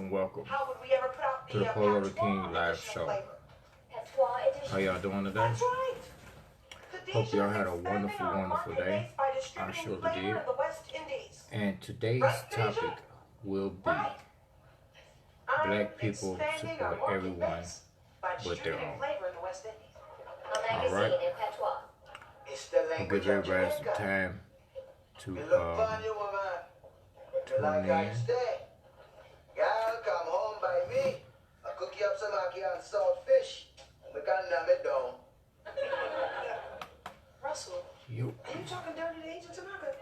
welcome to the Polo the King live show. How y'all doing today? Hope y'all had a wonderful, wonderful day. I surely did. And today's topic will be black people support everyone but their own. Alright? I'll give everybody some time to tune in. Y'all come home by me. I cook you up some ackee and saltfish. We can name it down. Russell, are you talking dirty to Agent Tanaka?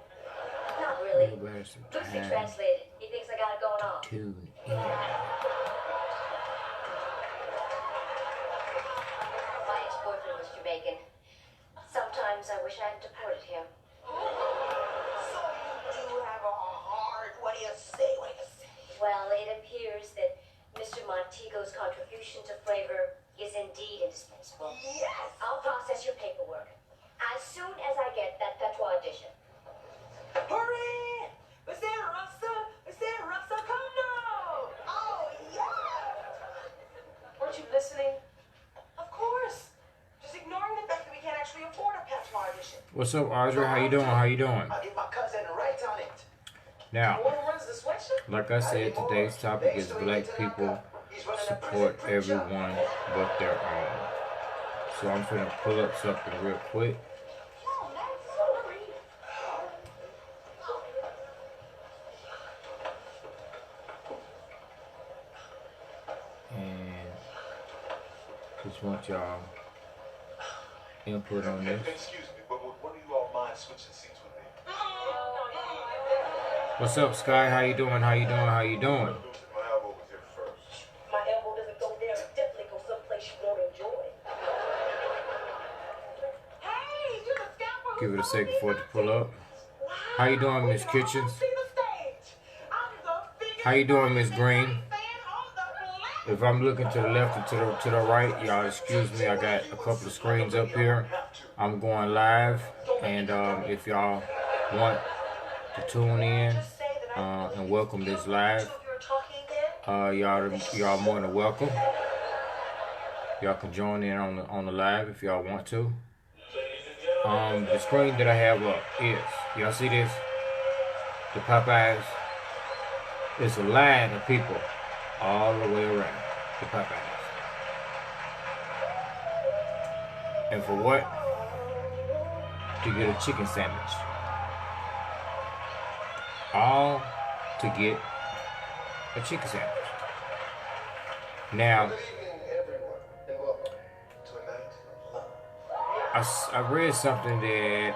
Not really. Loosely translated. He thinks I got it going on. Tune in. My ex-boyfriend was Jamaican. Sometimes I wish I had deported him. So you do have a heart. What do you say? Well, it appears that Mr. Montego's contribution to flavor is indeed indispensable. Yes! I'll process your paperwork as soon as I get that patois edition. Hurry! Mr. Russell! Mr. Russell, come now! Oh, yeah! Weren't you listening? Of course. Just ignoring the fact that we can't actually afford a patois edition. What's up, Audrey? How you doing? How you doing? I'll get my cousin right on it. Now, The one who runs the sweatshop? like I said, today's topic is black people support everyone but their own. So I'm finna pull up something real quick. Oh, that's sorry. And just want y'all input on this. Excuse me, but would you all mind switching seats with me? What's up, Sky? How you doing? How you doing? How you doing? My elbow was here first. My elbow doesn't go there. It definitely goes someplace you won't enjoy. Hey, you're the scamper. Give it a second for it to pull up. How you doing, Miss Kitchens? How you doing, Miss Green? If I'm looking to the left or to the right, y'all excuse me. I got a couple of screens up here. I'm going live, and if y'all want to tune in and welcome this live, y'all more than welcome. Y'all can join in on the live if y'all want to. The screen that I have up is, y'all see this? The Popeyes. It's a line of people all the way around the Popeyes. And for what? To get a chicken sandwich. All to get a chicken sandwich. Now, Good evening, everyone, and welcome to a night of love. I read something that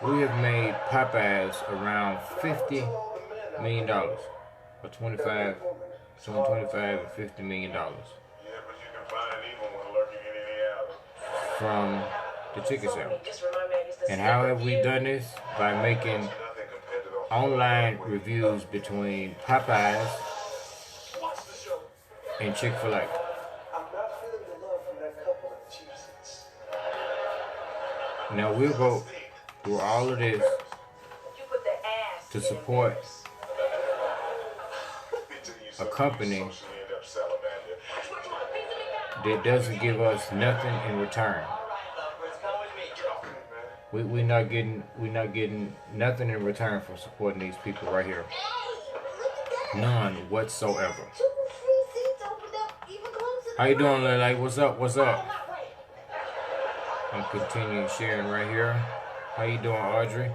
we have made Popeyes around $50 million, or 25 and $50 million Yeah, but you can find even one lurking in any alley. from the chicken sandwich. Just remind me I used to And how have we done this? By making Nothing compared to the online reviews between Popeyes Watch the show. and Chick-fil-A. I'm not feeling the love from that couple at the cheap seats. Now we'll go through all of this You put the ass to in support theirs. a company Socially inept salamander. that doesn't give us nothing in return. We're not getting nothing in return for supporting these people right here. None whatsoever. How you doing, Lily? What's up? What's up? I'm continuing sharing right here. How you doing, Audrey?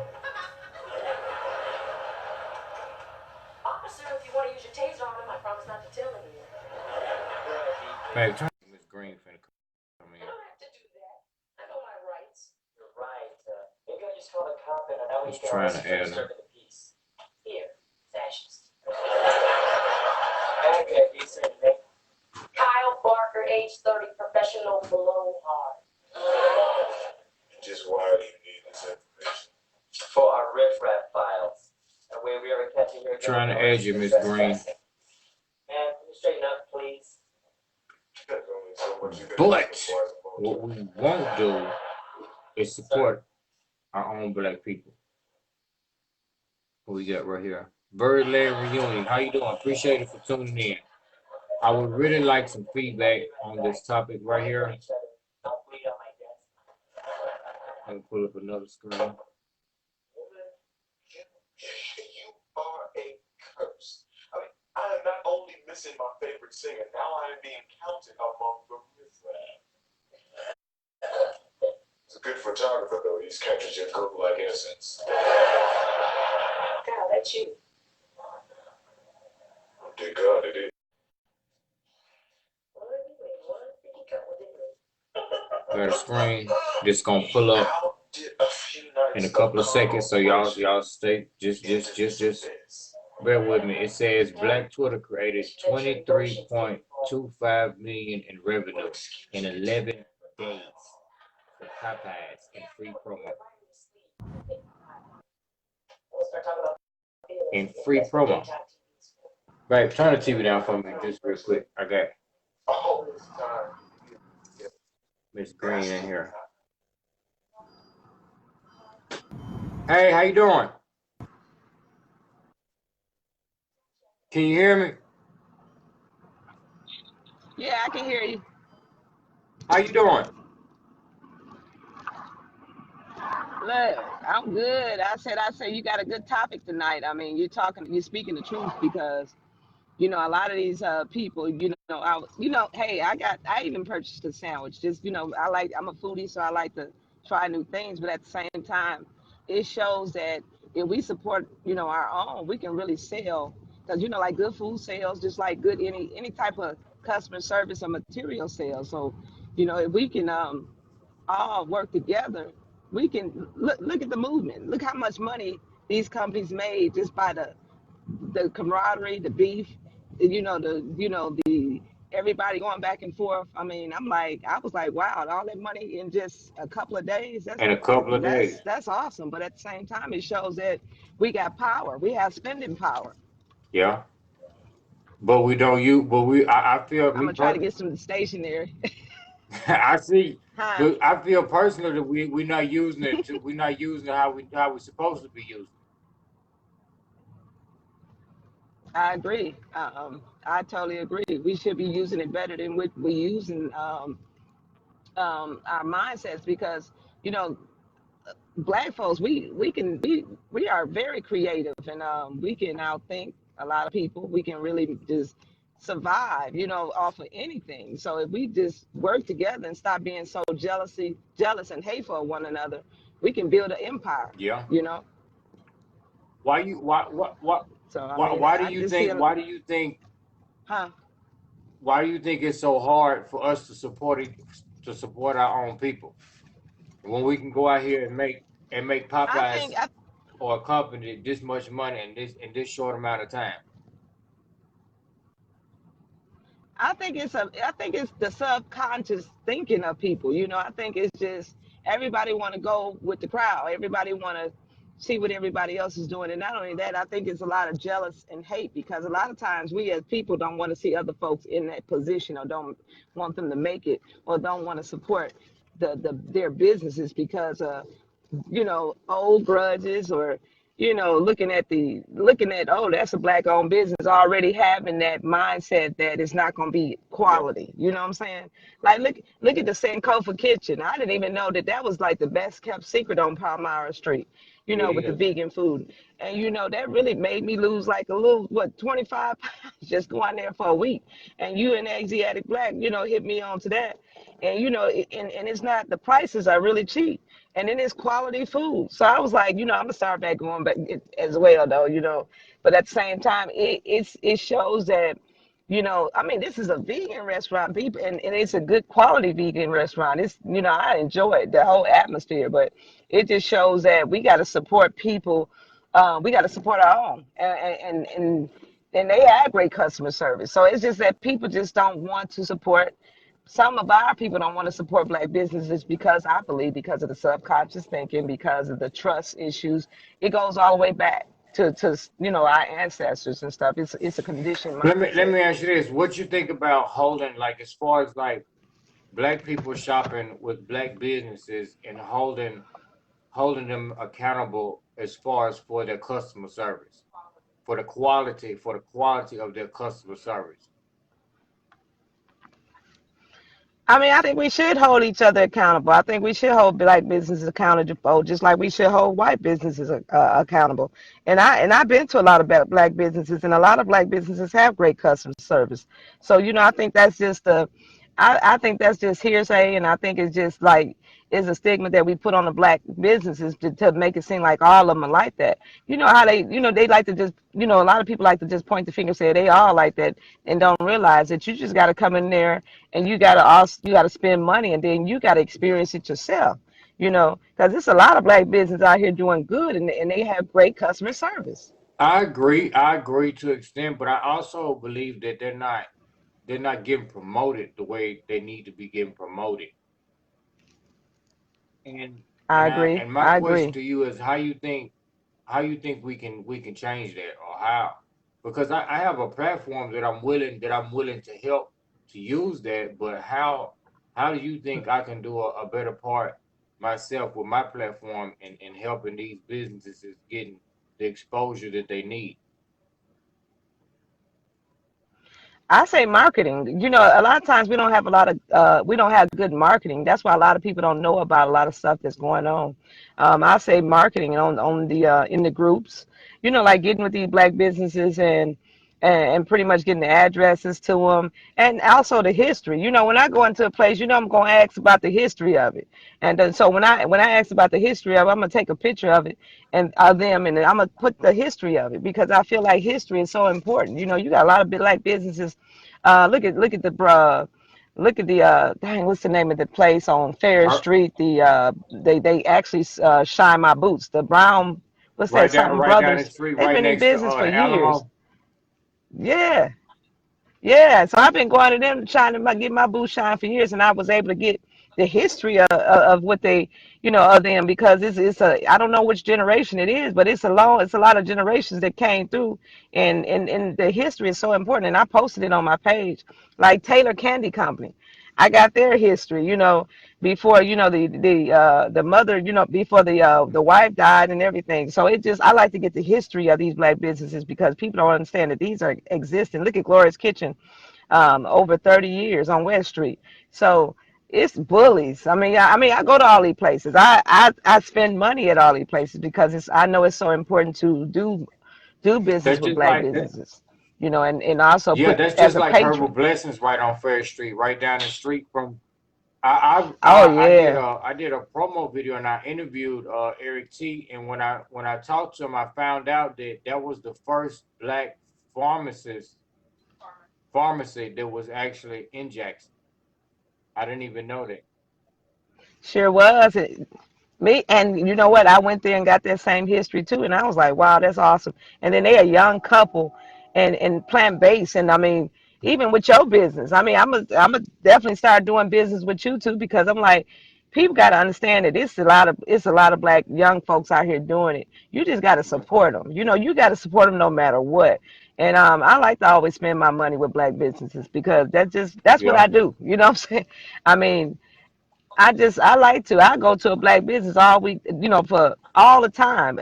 Officer, if you want to use your taser on him, I promise not to tell anyone. Babe, turn Miss Green finna come I in. don't have to do that. I know my rights. You're right. Maybe I just called a cop and that way Just you can trying arrest to me for add disturbing the peace. Here, fascist. Okay, you say your name? Kyle Barker, age 30, professional blowhard. Just why do you need this information? For our riffraff files. That way we ever catch you here. Trying to add you, Miss Green. Man, can you straighten up, please? There's only so much you can But do before it's what we won't do is support our own black people. What we got right here? Birdland reunion. How you doing? Appreciate it for tuning in. I would really like some feedback on this topic right here. Let me pull up another screen. You are a curse. I mean, I am not only missing my favorite singer, now I am being counted among the riffraff. He's a good photographer, though. He's captured your goat-like innocence. Cal, that's you. Dear God, it is. Got a screen. Just gonna pull up How did a few nights in a couple of ago seconds. So y'all stay just bear with me. It says Black Twitter created 23.25 million in revenue in 11 days for Popeyes and free promo. And free promo. Babe, turn the TV down for me just real quick. I got all this time. Miss Green in here. Hey, how you doing? Can you hear me? Yeah, I can hear you. How you doing? Look, I'm good. I said you got a good topic tonight. I mean, you're speaking the truth because a lot of these people, hey, I even purchased a sandwich. Just, I'm a foodie, so I like to try new things, but at the same time, it shows that if we support, our own, we can really sell. Because, like good food sales, just like good any type of customer service or material sales. So, if we can all work together, we can look at the movement. Look how much money these companies made just by the camaraderie, the beef, the everybody going back and forth. I mean, I was like, wow, all that money in just a couple of days. That's In a couple of days. that's awesome. But at the same time, it shows that we got power. We have spending power. Yeah. But we don't use, but I feel I'm me gonna try to personally. get some stationery. I see, Huh? but I feel personally that we're not using it we're not using it how we're supposed to be using I agree. I totally agree. We should be using it better than what we using our mindsets because you know black folks we are very creative and we can outthink a lot of people. We can really just survive, off of anything. So if we just work together and stop being so jealous and hateful of one another, we can build an empire. it. Yeah. You know. Why you So I mean, why do I you just think feel, huh? it's so hard for us to support our own people when we can go out here and make I think Popeyes or a company this much money in this short amount of time? I think it's the subconscious thinking of people. I think it's just everybody want to go with the crowd. Everybody want to see what everybody else is doing. And not only that, I think it's a lot of jealous and hate because a lot of times we as people don't want to see other folks in that position or don't want them to make it or don't want to support their businesses because old grudges or looking at, oh, that's a black owned business, already having that mindset that it's not going to be Yeah. quality. You know what I'm saying? Like look at the Sankofa kitchen. I didn't even know that was like the best kept secret on Palmyra Street, It with the is. vegan food. And that really made me lose like a little, 25 pounds just going there for a week. And you and Asiatic Black, hit me on to that. And and it's not, the prices are really cheap, and then it's quality food. So I was like, I'm gonna start back going back as well, though. But at the same time, it shows that, I mean, this is a vegan restaurant, people, and it's a good quality vegan restaurant. It's, I enjoy it, the whole atmosphere, but it just shows that we got to support people. We got to support our own, and they have great customer service. So it's just that people just don't want to support. Some of our people don't want to support black businesses because I believe because of the subconscious thinking, because of the trust issues. It goes all the way back to our ancestors and stuff. It's a conditioned Let mindset. me ask you this. What you think about holding, like, as far as like black people shopping with black businesses and holding them accountable as far as for their customer service? for the quality of their customer service. I mean, I think we should hold each other accountable. I think we should hold black businesses accountable, just like we should hold white businesses accountable. And I've been to a lot of black businesses, and a lot of black businesses have great customer service. So I think that's just I think that's just hearsay, and I think it's just like is a stigma that we put on the black businesses to make it seem like all of them are like that. You know how they like to just a lot of people like to just point the finger and say they all like that and don't realize that you just got to come in there and you got to spend money and then you got to experience it yourself. Because there's a lot of black business out here doing good and they have great customer service. I agree to an extent, but I also believe that they're not getting promoted the way they need to be getting promoted. And I agree. and my I question agree. to you is how you think we can change that or how? Because I have a platform that I'm willing to help to use that, but how do you think I can do a better part myself with my platform and helping these businesses getting the exposure that they need? I say marketing. A lot of times we don't have good marketing. That's why a lot of people don't know about a lot of stuff that's going on. I say marketing on the in the groups. Like getting with these black businesses and pretty much getting the addresses to them and also the history. When I go into a place, I'm going to ask about the history of it. And then, so when I ask about the history of it, I'm going to take a picture of it and of them and then I'm going to put the history of it because I feel like history is so important. You got a lot of black businesses look at the dang, what's the name of the place on Fair Per- Street? They actually shine my boots. The Brown, what's that? Something right down the Brothers. street, They've right been in next to business for the years. Alamo. Yeah, yeah, so I've been going to them trying to get my boots shine for years, and I was able to get the history of what they, of them because it's a I don't know which generation it is, but it's a lot of generations that came through, and the history is so important. And I posted it on my page, like Taylor Candy Company. I got their history, before the mother, before the wife died and everything. So I like to get the history of these black businesses because people don't understand that these are existing. Look at Gloria's Kitchen, over 30 years on West Street. So it's bullies. I go to all these places. I spend money at all these places because I know it's so important to do business That's with just black like that. businesses, and also Yeah, put that's as just a like Herbal patron. Blessings right on Fair Street, right down the street from. Oh yeah. I did a promo video and I interviewed Eric T. And when I talked to him, I found out that that was the first black pharmacist pharmacy that was actually in Jackson. I didn't even know that. Sure was. Me and you know what? I went there and got that same history too, and I was like, wow, that's awesome. And then they're a young couple, and plant based, and even with your business, I'm a definitely start doing business with you too because I'm like, people got to understand that it's a lot of black young folks out here doing it. You just got to support them. You got to support them no matter what. And I like to always spend my money with black businesses because that's what Yeah. I do. You know what I'm saying? I mean. I like to. I go to a black business all week, for all the time.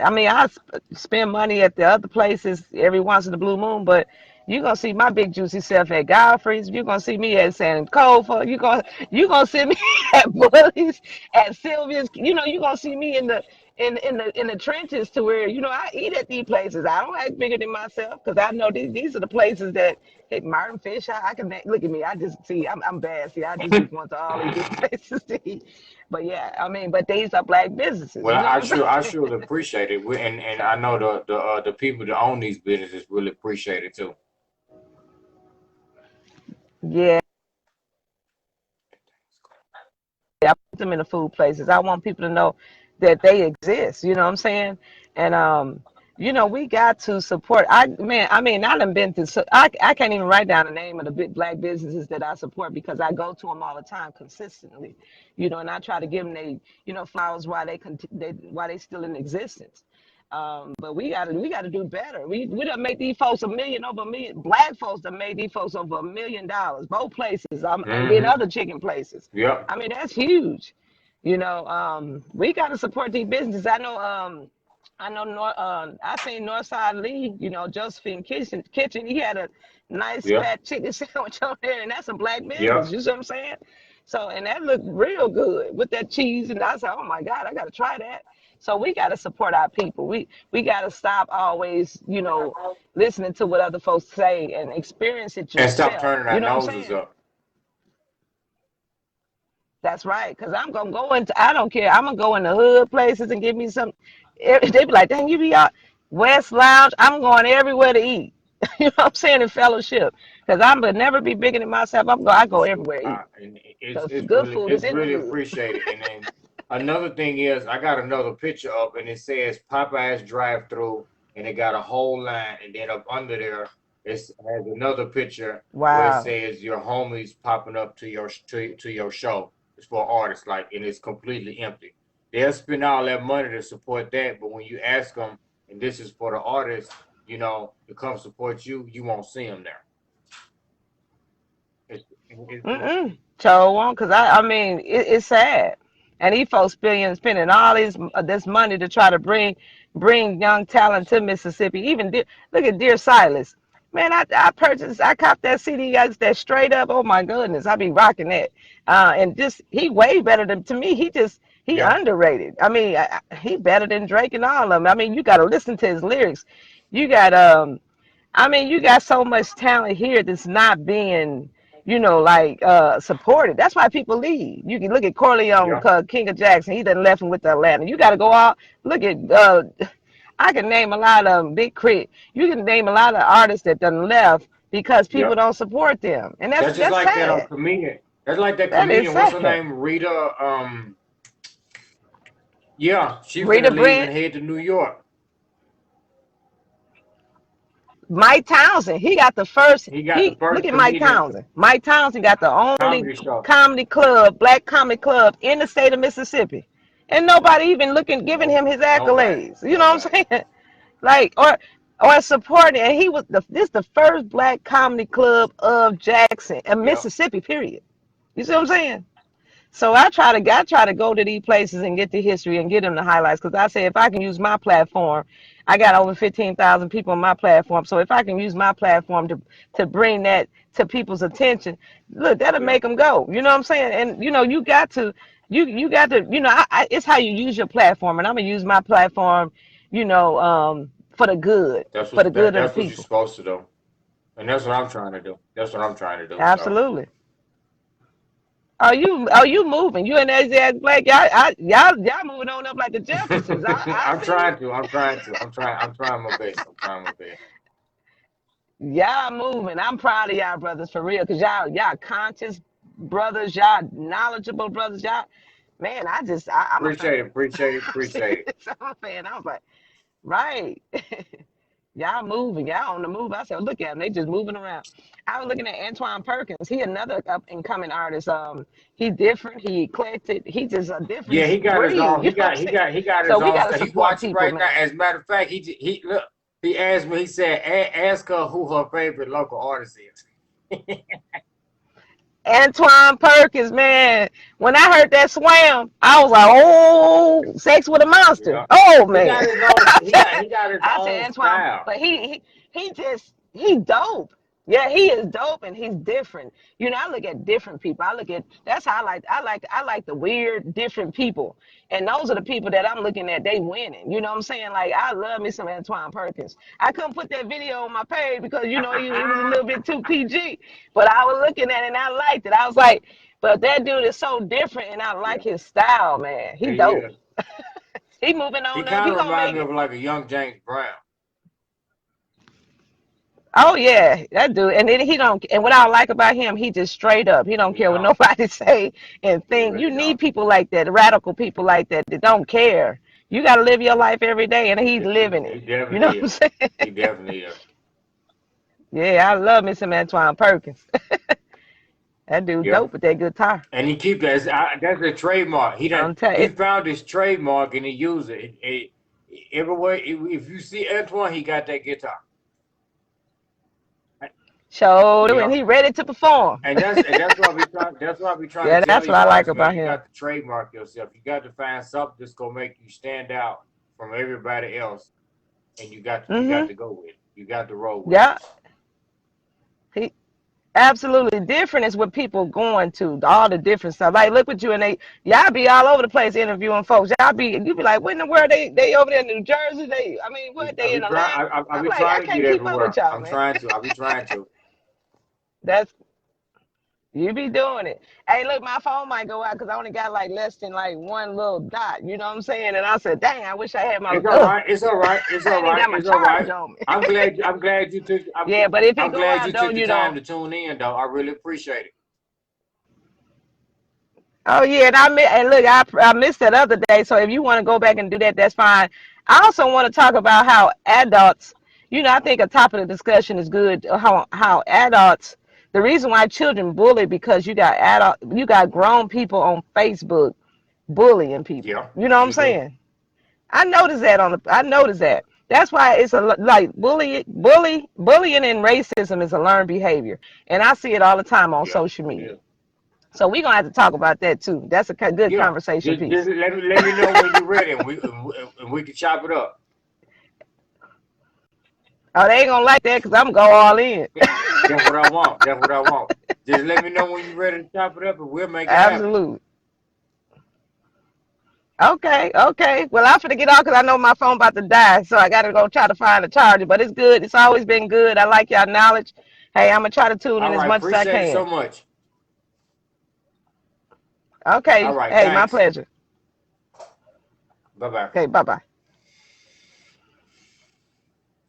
Spend money at the other places every once in the blue moon, but you're gonna see my big juicy self at Godfrey's. You're gonna see me at San Cofa. You gonna see me at Bully's, at Sylvia's. You're gonna see me in the trenches to where I eat at these places. I don't act bigger than myself because I know these are the places that hey, Martin Fish. I can look at me. I just see I'm bad. See, I just be going to all these different places to eat. But yeah, but these are black businesses. Well, You know what I'm I saying? surely appreciate it, and I So know the people that own these businesses really appreciate it too. yeah, I put them in the food places. I want people to know that they exist. You know what I'm saying? And we got to support. I done been to. I can't even write down the name of the big black businesses that I support because I go to them all the time consistently. And I try to give them flowers while while they still in existence. But we gotta do better. We done make these folks over a million. Black folks done made these folks over $1 million, both places, and then Hmm. other chicken places. Yep. That's huge. We gotta support these businesses. I know. I know I seen Northside Lee, Josephine Kitchen. He had a nice Yeah. fat chicken sandwich on there, and that's a black Yeah. business. You see what I'm saying? So, and that looked real good with that cheese. And I said, oh my God, I got to try that. So we got to support our people. We got to stop always, listening to what other folks say and experience it And stop yourself. turning our You know what I'm noses saying? up. That's right. Cause I'm gonna go into. I don't care. I'm gonna go in the hood places and give me some. They be like, "Dang, you be out West Lounge." I'm going everywhere to eat. You know what I'm saying, in fellowship. Cause I'm gonna never be bigger than myself. I go Shoot, everywhere to eat. and Cause good food is it's in the really hood. appreciated. And then another thing is, I got another picture up, and it says Popeyes drive-through, and it got a whole line, and then up under there, has another picture where it Wow. says your homies popping up to your show. It's for artists, like, and it's completely empty. They'll spend all that money to support that, but when you ask them, and this is for the artists, to come support you, you won't see them there. It's So on, cause I mean, it's sad, and these folks spending all this money to try to bring young talent to Mississippi. Even look at Dear Silas, man. I copped that CD. That straight up. Oh my goodness, I be rocking that. And just he way better than to me. He yeah, underrated. I mean, he better than Drake and all of them. I mean, you got to listen to his lyrics. You got I mean, you got so much talent here that's not being, like supported. That's why people leave. You can look at Corleone, yeah. King of Jackson. He done left him with the Atlanta. You got to go out. Look at. I can name a lot of them. Big Crit. You can name a lot of artists that done left because people Yep. don't support them, and That's just that's like that sad. comedian. That's like that That is comedian. What's her sad. name? Rita. Yeah, she Rita finna leave and Brent, head to New York. Mike Townsend, he got the first. He got the He look first at Mike comedian Townsend. Mike Townsend got the only comedy show. black comedy club in the state of Mississippi, and nobody even giving him No, his nobody, accolades. You know what nobody. I'm saying? Like or supporting. And he was the first black comedy club of Jackson, Yep. Mississippi. Period. You see what I'm saying? So I try to go to these places and get the history and get them the highlights because I say if I can use my platform, I got over 15,000 people on my platform. So if I can use my platform to bring that to people's attention, look, that'll Yeah. make them go. You know what I'm saying? And you got to you got to it's how you use your platform, and I'm gonna use my platform, for the good, for the good of the That's what you're people. supposed to do, and that's what I'm trying to do. That's what I'm trying to do. So Absolutely. Are you moving? You and Asiatic Black, y'all moving on up like the Jeffersons. I I'm see you. trying to. I'm trying to. I'm trying my best. I'm trying my best. Y'all moving. I'm proud of y'all brothers for real, cause y'all conscious brothers, y'all knowledgeable brothers, y'all. Man, I'm a Appreciate it. fan. Appreciate it. I'm Appreciate serious. it. I'm a fan. I was like, right. Y'all moving. Y'all on the move. I said, look at them. They just moving around. I was looking at Antwone Perkins. He another up and coming artist. He different. He eclectic. He just a Yeah, he different got his breed. own. You know what I'm saying? He got So his we own gotta stuff. He support watching people, right now. man. As a matter of fact, he look. He asked me. He said, "Ask her who her favorite local artist is." Antwone Perkins, man. When I heard that swam, I was like, oh, sex with a monster. Yeah, Oh he man. got his own. He got his I own said Antwone, style. but he dope. Yeah, he is dope and he's different. I look at different people. That's how I like the weird different people. And those are the people that I'm looking at, they winning. You know what I'm saying? Like I love me some Antwone Perkins. I couldn't put that video on my page because it was a little bit too PG. But I was looking at it and I liked it. I was like, but that dude is so different and I like Yeah, his style, man. He he dope. is. He moving He on up. kind He of gonna reminds make me it. of like a young James Brown. Oh yeah, that dude. And then he don't. And what I like about him, he just straight up. He don't He care what don't. nobody say and He think. You really need don't. people like that, radical people like that that don't care. You got to live your life every day, and he's living He it. You know definitely what I'm is. saying? He definitely is. Yeah, I love me some Antwone Perkins. That dude Yeah. dope with that guitar. And he keep that. That's a trademark. I'm telling He you, found his trademark and he used it. Everywhere, if you see Antwone, he got that guitar. showed and Yeah. he ready to perform. And that's what we trying. That's what we trying Yeah, to tell that's what these I like artists, man. about You him. got to trademark yourself. You got to find something that's gonna make you stand out from everybody else, and you got Mm-hmm. to go with it. You got to roll with it. Yeah. He absolutely different is what people going to all the different stuff. Like look what you and they y'all be all over the place interviewing folks. You be like, what in the world they over there in New Jersey? I mean, what I they be in trying. Atlanta? I I'm be like, I trying to get can't keep up with everywhere. y'all, I'm man. trying to. I be trying to. That's you be doing it. Hey, look, my phone might go out because I only got like less than like one little dot. You know what I'm saying? And I said, dang, I wish I had my. It's all right. It's all right. It's I all ain't even right. got my It's all charge right. on me. I'm glad. I'm glad you took. Yeah, but if it I'm go glad out you though, took the you time know. to tune in, though. I really appreciate it. Oh yeah, and look, I missed that other day. So if you want to go back and do that, that's fine. I also want to talk about how adults, I think a topic of discussion is good. How adults, the reason why children bully because you got grown people on Facebook bullying people. Yeah, You know what I'm you do. saying? I noticed that. That's why it's like bullying and racism is a learned behavior, and I see it all the time on Yeah, social it media. is. So we're gonna have to talk about that too. That's a good Yeah. conversation Just piece. let me know when you're ready, and we can chop it up. Oh, they ain't gonna like that because I'm gonna go all in. That's what I want. That's what I want. Just let me know when you're ready to chop it up, and we'll make it happen. Absolutely. Okay, okay. Well, I'm finna get off because I know my phone about to die, so I gotta go try to find a charger. But it's good. It's always been good. I like y'all knowledge. Hey, I'm gonna try to tune in All as right. much as I Appreciate it so can. much. All Okay. right. Hey, my Thanks. pleasure. Bye bye. Okay. Bye bye.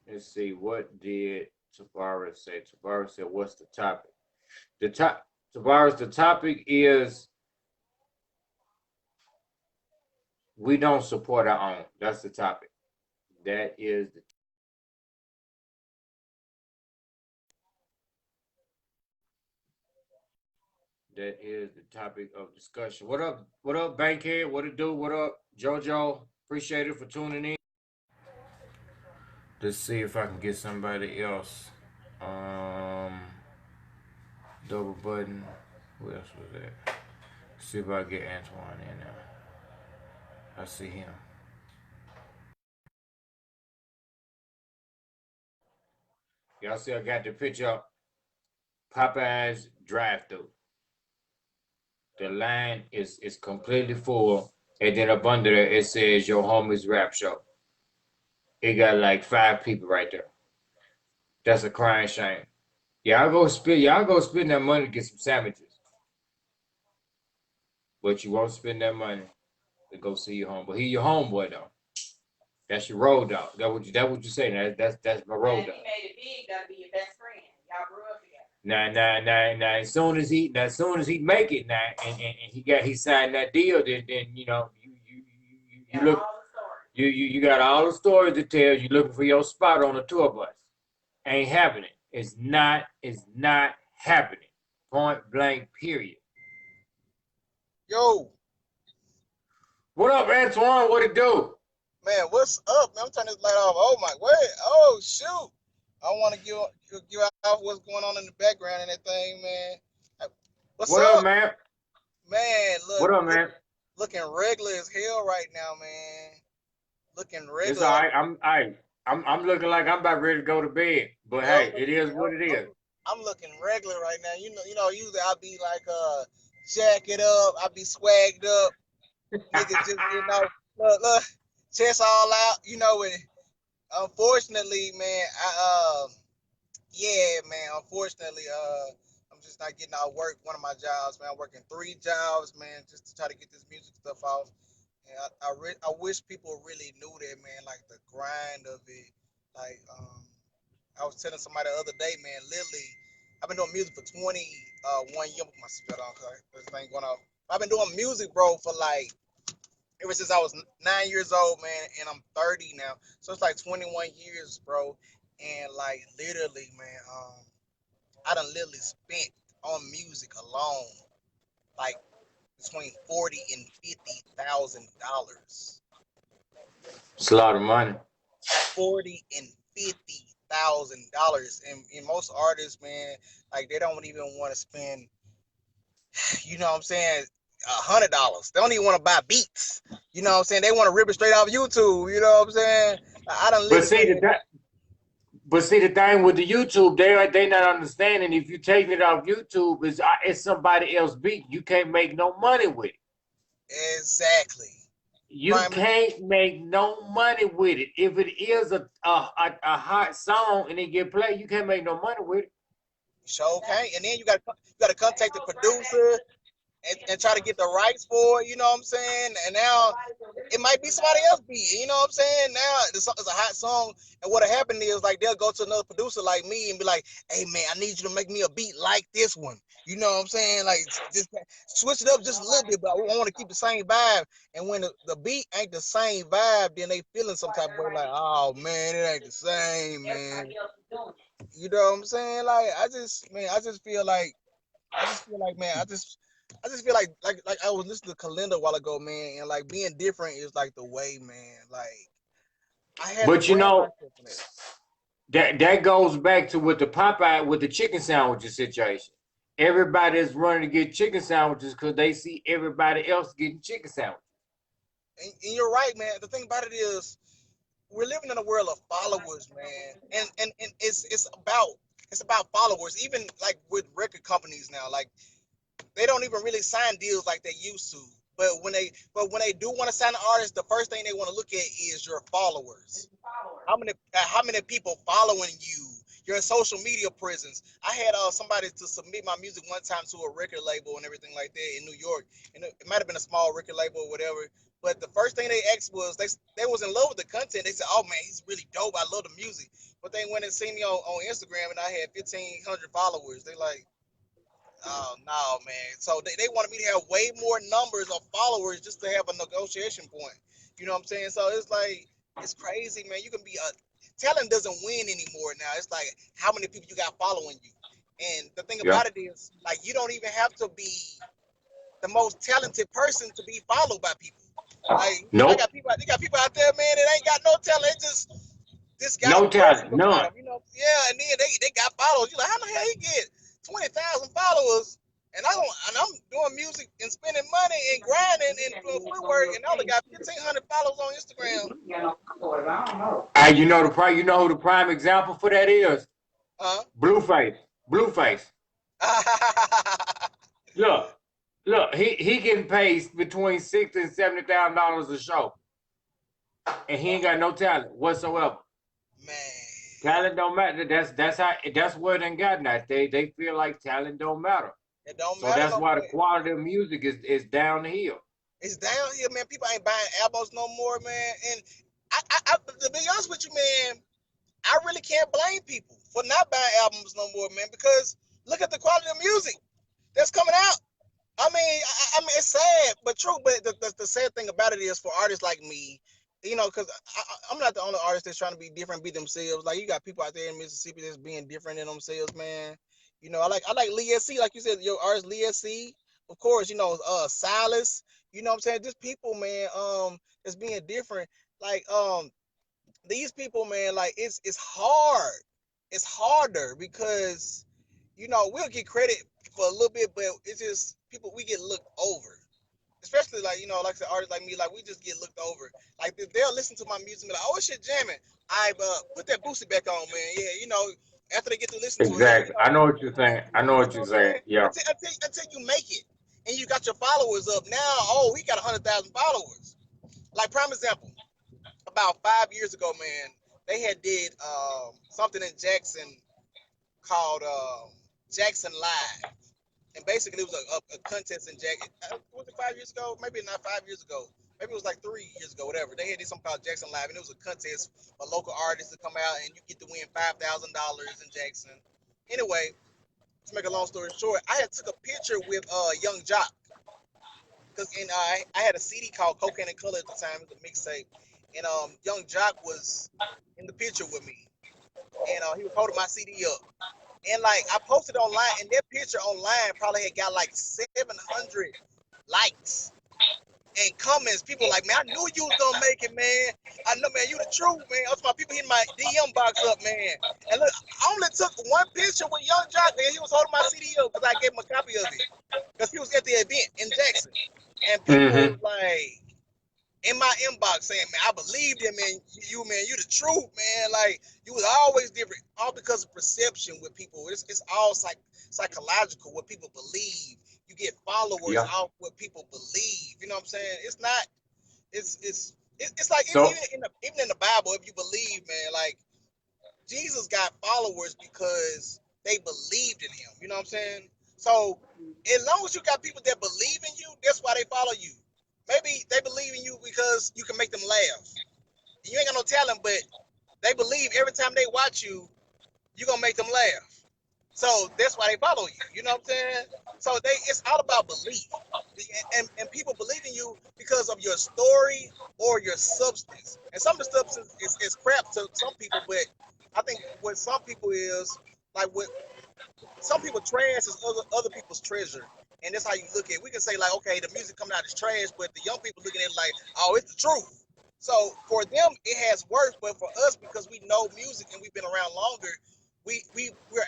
Let's see. What did Tavares say? Tavares said, "What's the topic?" The top. Tavares. The topic is we don't support our own. That's the topic. That is the That is the topic of discussion. What up? What up, Bankhead? What it do? What up, JoJo? Appreciate it for tuning in. Let's see if I can get somebody else. Um, double button. Who else was that? See if I can get Antwone in there. I see him. Y'all see I got the picture up. Popeye's drive-through. The line is completely full, and then up under there it says your homie's rap show. It got like 5 people right there. That's a crying shame. Y'all go spend that money to get some sandwiches. But you won't spend that money to go see your homeboy. He your homeboy though. That's your road dog. That what you say. That's my road dog. He made it big, gotta be your best friend. Y'all grew up together. Now, as soon as he make it now, and he signed that deal, then you look you got all the stories to tell. You looking for your spot on the tour bus. Ain't happening. It's not happening. Point blank. Period. Yo, What up, Antwone? What it do? man, what's up, man? I'm turning this light off. Oh my, wait, oh shoot! I want to give out what's going on in the background and everything, man. What's What up, up, man? man? What up, man? Looking regular as hell right now, man. Looking It's regular. all right. I'm looking like I'm about ready to go to bed. But Yeah, hey, it is what it is. I'm looking regular right now. Usually I'll be like jacket up, I'll be swagged up, niggas just look, chest all out, and unfortunately, man, yeah, man, unfortunately, I'm just not getting out of work. One of my jobs, man, I'm working 3 jobs, man, just to try to get this music stuff off. And I wish people really knew that, man, like the grind of it. Like, I was telling somebody the other day, man, literally, I've been doing music for 1 year. With my spit on, cause this thing going off. I've been doing music, bro, for like ever since I was 9 years old, man, and I'm 30 now. So it's like 21 years, bro. And like literally, man, I done literally spent on music alone like between $40,000 and $50,000. It's a lot of money. 40 and $50,000, and most artists, man, like they don't even want to spend. You know what I'm saying? $100. They don't even want to buy beats. You know what I'm saying? They want to rip it straight off YouTube. You know what I'm saying? I done But listened, see man. the thing with the YouTube, they not understanding. If you take it off YouTube, it's somebody else beat. You can't make no money with it. Exactly. You Prime can't make no money with it. If it is a hot song and it get played, you can't make no money with it. show, okay? And then you got to contact the producer and try to get the rights for it. You know what I'm saying? And now it might be somebody else beat. You know what I'm saying? Now it's a hot song, and what'll happen is like they'll go to another producer like me and be like, "Hey man, I need you to make me a beat like this one." You know what I'm saying? Like just switch it up just a little bit, but I want to keep the same vibe. And when the beat ain't the same vibe, then they feeling some type of way like, "Oh man, it ain't the same, man." You know what I'm saying? Like I just feel like, man, I just feel like I was listening to Colendula a while ago, man, and like being different is like the way, man. Like I had to But you brand know myself in it. that goes back to with the Popeye with the chicken sandwiches situation. Everybody is running to get chicken sandwiches because they see everybody else getting chicken sandwiches. And you're right, man. The thing about it is we're living in a world of followers, man, and it's about followers. Even like with record companies now, like they don't even really sign deals like they used to. But when they do want to sign an artist, the first thing they want to look at is your followers. How many people following you, your social media presence. I had somebody to submit my music one time to a record label and everything like that in New York, and it might have been a small record label or whatever. But the first thing they asked was they was in love with the content. They said, "Oh man, he's really dope. I love the music." But they went and seen me on Instagram, and I had 1,500 followers. They like, oh no, man. So they wanted me to have way more numbers of followers just to have a negotiation point. You know what I'm saying? So it's like it's crazy, man. You can be a talent doesn't win anymore now. It's like how many people you got following you. And the thing Yeah. about it is, like, you don't even have to be the most talented person to be followed by people. Like, I Nope. got people, they got people out there, man, that ain't got no talent. They just got a No presence talent. None. about them, you know. Yeah, and then they got followers. You like, how the hell he get 20,000 followers? And I'm doing music and spending money and grinding and doing footwork, and I only got 1,500 followers on Instagram. You know who the prime example for that is? Uh, Blueface. Blueface. Look, look, he getting paid between $60,000 and $70,000 a show, and he ain't got no talent whatsoever. man, Talent don't matter. That's where they got that. They feel like talent don't matter. it don't So matter that's no why more. the quality of music is down the hill. It's down here, man. People ain't buying albums no more, man. And to be honest with you, man, I really can't blame people for not buying albums no more, man. Because look at the quality of music that's coming out. I mean, it's sad but true. But the sad thing about it is for artists like me, you know, because I'm not the only artist that's trying to be different, be themselves. Like you got people out there in Mississippi that's being different in themselves, man. You know, I like Lee SC, like you said, your artist Lee SC, of course. You know, Silas. You know what I'm saying? Just people, man. That's being different. Like these people, man. Like it's hard. It's harder because you know we'll get credit for a little bit, but it's just people we get looked over. Especially like like I said, artists like me, like we just get looked over. Like they'll listen to my music and be like, "Oh, shit, jamming." I put that boosie back on, man. Yeah, after they get to listen to it, yeah, Exactly. I know what you're saying. I know you what know you're what I'm saying. saying? Yeah. Until you make it and you got your followers up now. Oh, he got 100,000 followers. Like prime example, about 5 years ago, man, they had did something in Jackson called Jackson Live. And basically, it was a contest in Jackson. Was it 5 years ago? Maybe not 5 years ago. Maybe it was like 3 years ago, whatever. They had this something called Jackson Live, and it was a contest for local artists to come out, and you get to win $5,000 in Jackson. Anyway, to make a long story short, I had took a picture with Young Jock because I had a CD called Cocaine and Color at the time, it was a mixtape, and Young Jock was in the picture with me, and he was holding my CD up. And like I posted online, and that picture online probably had got like 700 likes and comments. People like, man, I knew you was gonna make it, man. I know, man, you the truth, man. That's why people hitting my DM box up, man. And look, I only took one picture with Young Jock, man. He was holding my CD up because I gave him a copy of it because he was at the event in Jackson. and people Mm-hmm. like in my inbox saying, man, I believed him in you, man. You the truth, man. Like you was always different, all because of perception with people. It's all psychological. What people believe. You get followers Yeah. off what people believe. You know what I'm saying? It's not. It's like So even in the Bible, if you believe, man, like Jesus got followers because they believed in him. You know what I'm saying? So as long as you got people that believe in you, that's why they follow you. Maybe they believe in you because you can make them laugh. You ain't got no talent, but they believe every time they watch you, you're gonna make them laugh. So that's why they follow you. You know what I'm saying? So it's all about belief. And people believe in you because of your story or your substance. And some of the substance is crap to some people, but I think what some people is like what some people trash is other people's treasure. And that's how you look at it. We can say like, okay, the music coming out is trash, but the young people looking at it like, oh, it's the truth. So for them, it has worth, but for us, because we know music and we've been around longer, we're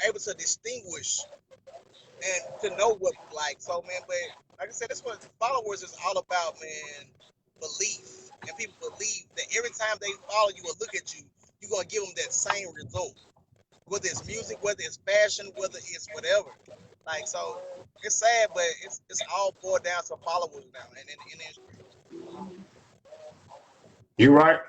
able to distinguish and to know what we like. So man, but like I said, that's what followers is all about, man. Belief, and people believe that every time they follow you or look at you, you're gonna give them that same result. Whether it's music, whether it's fashion, whether it's whatever. Like so, it's sad, but it's all boiled down to followers now, and in the industry. you right.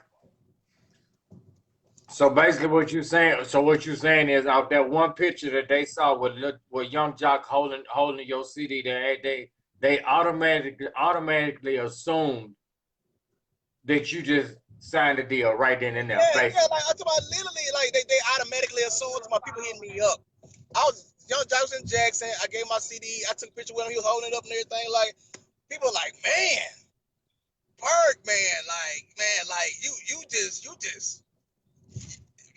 So basically, what you're saying is, out that one picture that they saw with young Jock holding your CD, they automatically assumed that you just signed a deal right then and there, Yeah, basically. like I'm talking about literally, like they automatically assume to my people hitting me up. I was young Jackson. I gave my CD. I took a picture with him. He was holding it up and everything. Like people are like, man, Perk, man, like you just,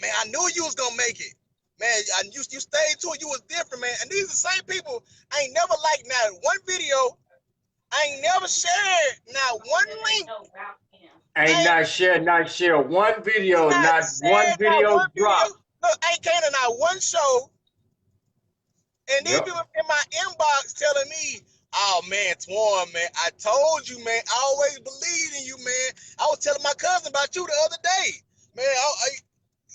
man. I knew you was gonna make it, man. You stayed to it. You was different, man. And these are the same people. I ain't never liked not one video. I ain't never shared not one link. Ain't I ain't not share one video, not not one shared not video one video. drop. Look, I ain't came to not one show. And these Yep. people in my inbox telling me, oh man, Antwone, man, I told you, man, I always believed in you, man. I was telling my cousin about you the other day. Man,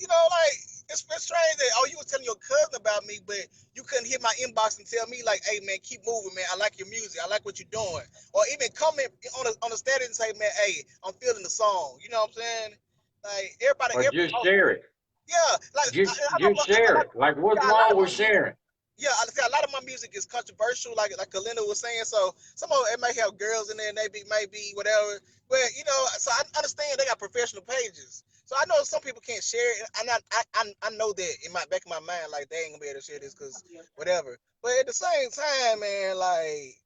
you know, like, it's strange that, oh, you was telling your cousin about me, but you couldn't hit my inbox and tell me, like, hey, man, keep moving, man. I like your music. I like what you're doing. Or even comment on the status and say, man, hey, I'm feeling the song. You know what I'm saying? Like, Or just share it. yeah, like, I know, Just share it. Like, what's yeah, a lot wrong of with my music, sharing? yeah, I say a lot of my music is controversial, like Colendula was saying. So some of it may have girls in there, and they may be whatever. But you know, so I understand they got professional pages. So I know some people can't share it, and I know that in my back of my mind, like they ain't gonna be able to share this because whatever. But at the same time, man, like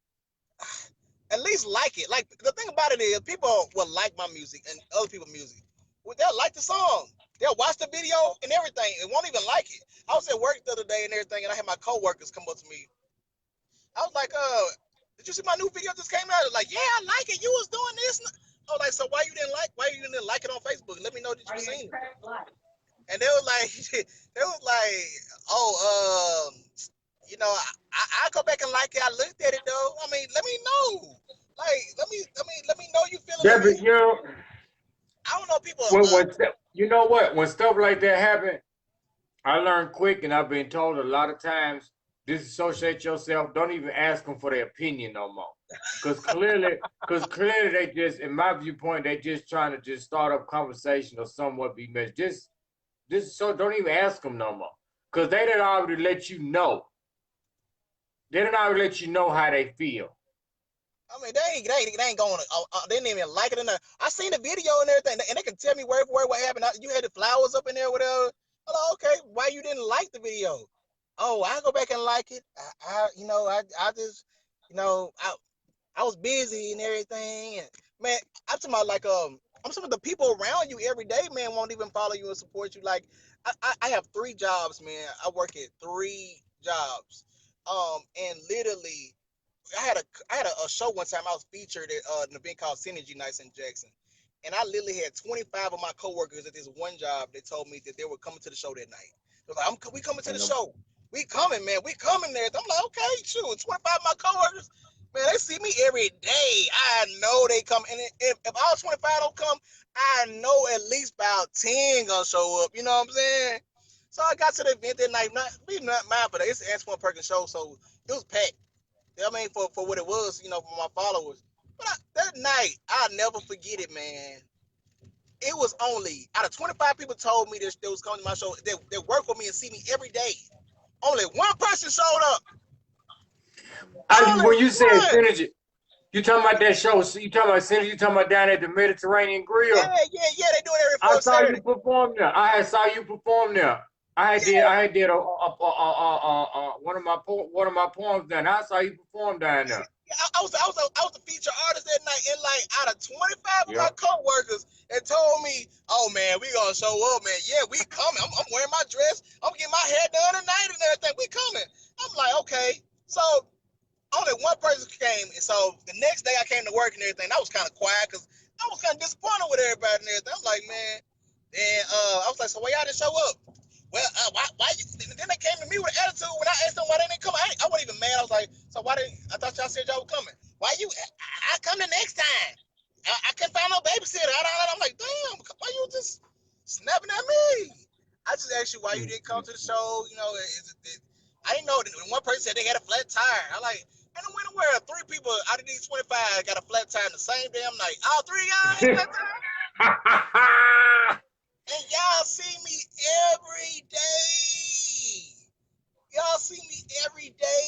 at least like it. Like the thing about it is, people will like my music and other people's music. Well, they'll like the song. They'll watch the video and everything, and won't even like it. I was at work the other day and everything, and I had my coworkers come up to me. I was like, did you see my new video just came out? I was like, yeah, I like it. You was doing this. I was like, so why you didn't like it on Facebook? Let me know that you seen it. And they was like, they was like, oh, you know, I go back and like it. I looked at it though. I mean, let me know. Like, let me know you feeling the That, music. you know, I don't know people. you know what? When stuff like that happen, I learned quick, and I've been told a lot of times, disassociate yourself. Don't even ask them for their opinion no more. Cause clearly they just, in my viewpoint, they just trying to just start up conversation or somewhat be messed. Just so don't even ask them no more. Cause they done already let you know. They done already let you know how they feel. I mean, they ain't going. They didn't even like it in there. I seen the video and everything, and they can tell me word for word what happened. You had the flowers up in there, whatever. I'm like, okay, why you didn't like the video? Oh, I go back and like it. You know, I just, you know, I was busy and everything. And man, I'm talking about like I'm some of the people around you every day, man, won't even follow you and support you. Like I have 3 jobs, man. I work at 3 jobs. And literally I had a show one time. I was featured at an event called Synergy Nights in Jackson. And I literally had 25 of my coworkers at this one job that told me that they were coming to the show that night. They were like, we coming to the And show. We coming, man. We coming there. I'm like, okay, shoot. 25 of my coworkers. Man, they see me every day. I know they come. And if all 25 don't come, I know at least about 10 gonna show up. You know what I'm saying? So I got to the event that night. Not mine, but it's the Antwone Perkins show, so it was packed. I mean, for what it was, for my followers. But that night, I'll never forget it, man. It was only out of 25 people told me that was coming to my show. They work with me and see me every day. Only one person showed up. Only When you said one. synergy, you talking about that show? You talking about synergy? You talking about down at the Mediterranean Grill? Yeah. They do it every I fourth saw you Saturday. perform there. I had saw you perform there. Yeah. I did one of my poems then. I saw you perform down there. I was the feature artist that night, and like out of 25 of my Yep. coworkers that told me, "Oh man, we gonna show up, man. Yeah, we coming. I'm wearing my dress. I'm getting my hair done tonight and everything. We coming." I'm like, okay. So only one person came, and so the next day I came to work and everything. I was kind of quiet because I was kind of disappointed with everybody and everything. I'm like, man. And I was like, so why y'all didn't show up? Well, why you? Then they came to me with an attitude when I asked them why they didn't come. I wasn't even mad. I was like, so why didn't? I thought y'all said y'all were coming. Why you? I come the next time. I couldn't find no babysitter. I'm like, damn, why you just snapping at me? I just asked you why you didn't come to the show. I didn't know. One person said they had a flat tire. I'm like, I don't went where 3 people out of these 25 got a flat tire the same damn night. All 3 of y'all ain't flat tire. And y'all see me every day. Y'all see me every day.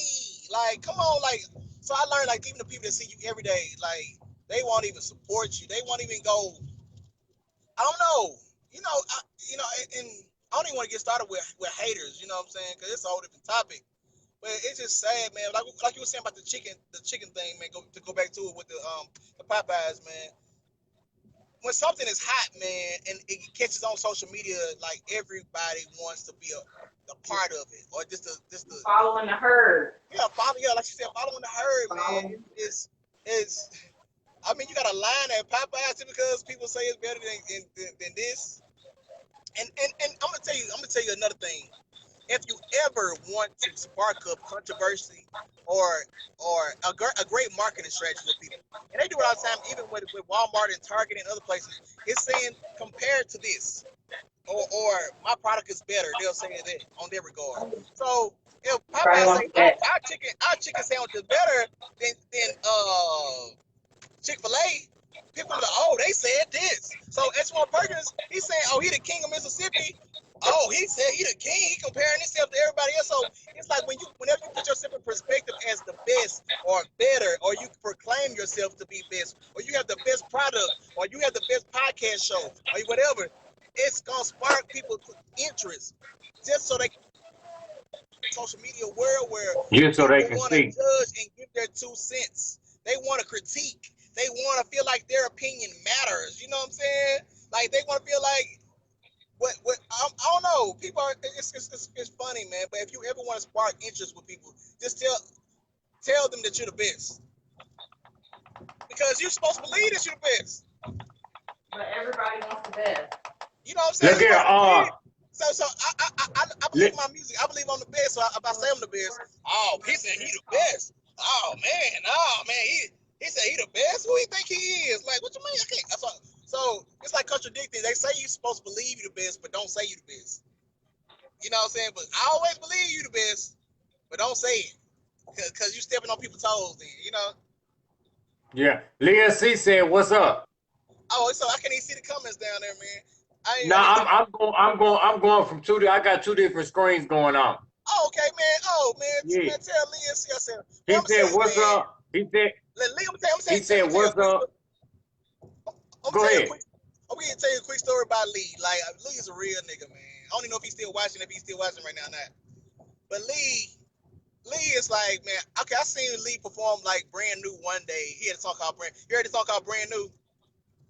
Like, come on, like. So I learned, like, even the people that see you every day, like, they won't even support you. They won't even go. I don't know. And I don't even want to get started with haters. You know what I'm saying? Because it's a whole different topic. But it's just sad, man. Like you were saying about the chicken thing, man. To go back to it with the Popeyes, man. When something is hot, man, and it catches on social media, like everybody wants to be a part of it, or just the Following the herd. like you said, following the herd, man. It's I mean, you got a line at Popeyes because people say it's better than this. And I'm gonna tell you another thing. If you ever want to spark up controversy or a great marketing strategy for people, and they do it all the time, even with Walmart and Target and other places, it's saying compared to this, or my product is better. They'll say that on their regard. So if Right Popeye on say that. our chicken sandwich is better than Chick-fil-A, people are like, oh, they said this. So Antwone Perkins, he's saying, oh, he the king of Mississippi. Oh, he said he the king. He comparing himself to everybody else. So it's like whenever you put yourself in perspective as the best or better, or you proclaim yourself to be best, or you have the best product, or you have the best podcast show, or whatever, it's gonna spark people's interest. Just so they social media world where Just so they people can want to see. judge and give their 2 cents. They want to critique. They want to feel like their opinion matters. You know what I'm saying? Like they want to feel like what I don't know. People are it's funny, man. But if you ever want to spark interest with people, just tell them that you're the best because you're supposed to believe that you're the best. But everybody wants the best. You know what I'm saying? Look You here. got to believe. So I believe Li- in my music. I believe I'm the best. So if I say I'm the best, oh, he said he the best. Oh man, he said he the best. Who he think he is? Like, what you mean? I can't. So it's like contradicting. They say you're supposed to believe you the best, but don't say you the best. You know what I'm saying? But I always believe you the best, but don't say it because you stepping on people's toes. Then you know. yeah. Leah C said, "What's up?" Oh, so I can't even see the comments down there, man. I Now didn't. I'm going from I got 2 different screens going on. Oh, okay, man. Oh, Yeah. man. Tell Leah. See, I said, man, He I'm gonna tell said, you, "What's man. up?" Leah, I'm He gonna said, tell you a "What's quick up?" story. I'm gonna Go tell you a ahead. quick. I'm gonna tell you a quick story about Lee. Like Lee is a real nigga, man. I don't even know if he's still watching. If he's still watching right now, or not. But Lee is like, man. Okay, I seen Lee perform like brand new one day. He had a song called brand. You heard the song called Brand New?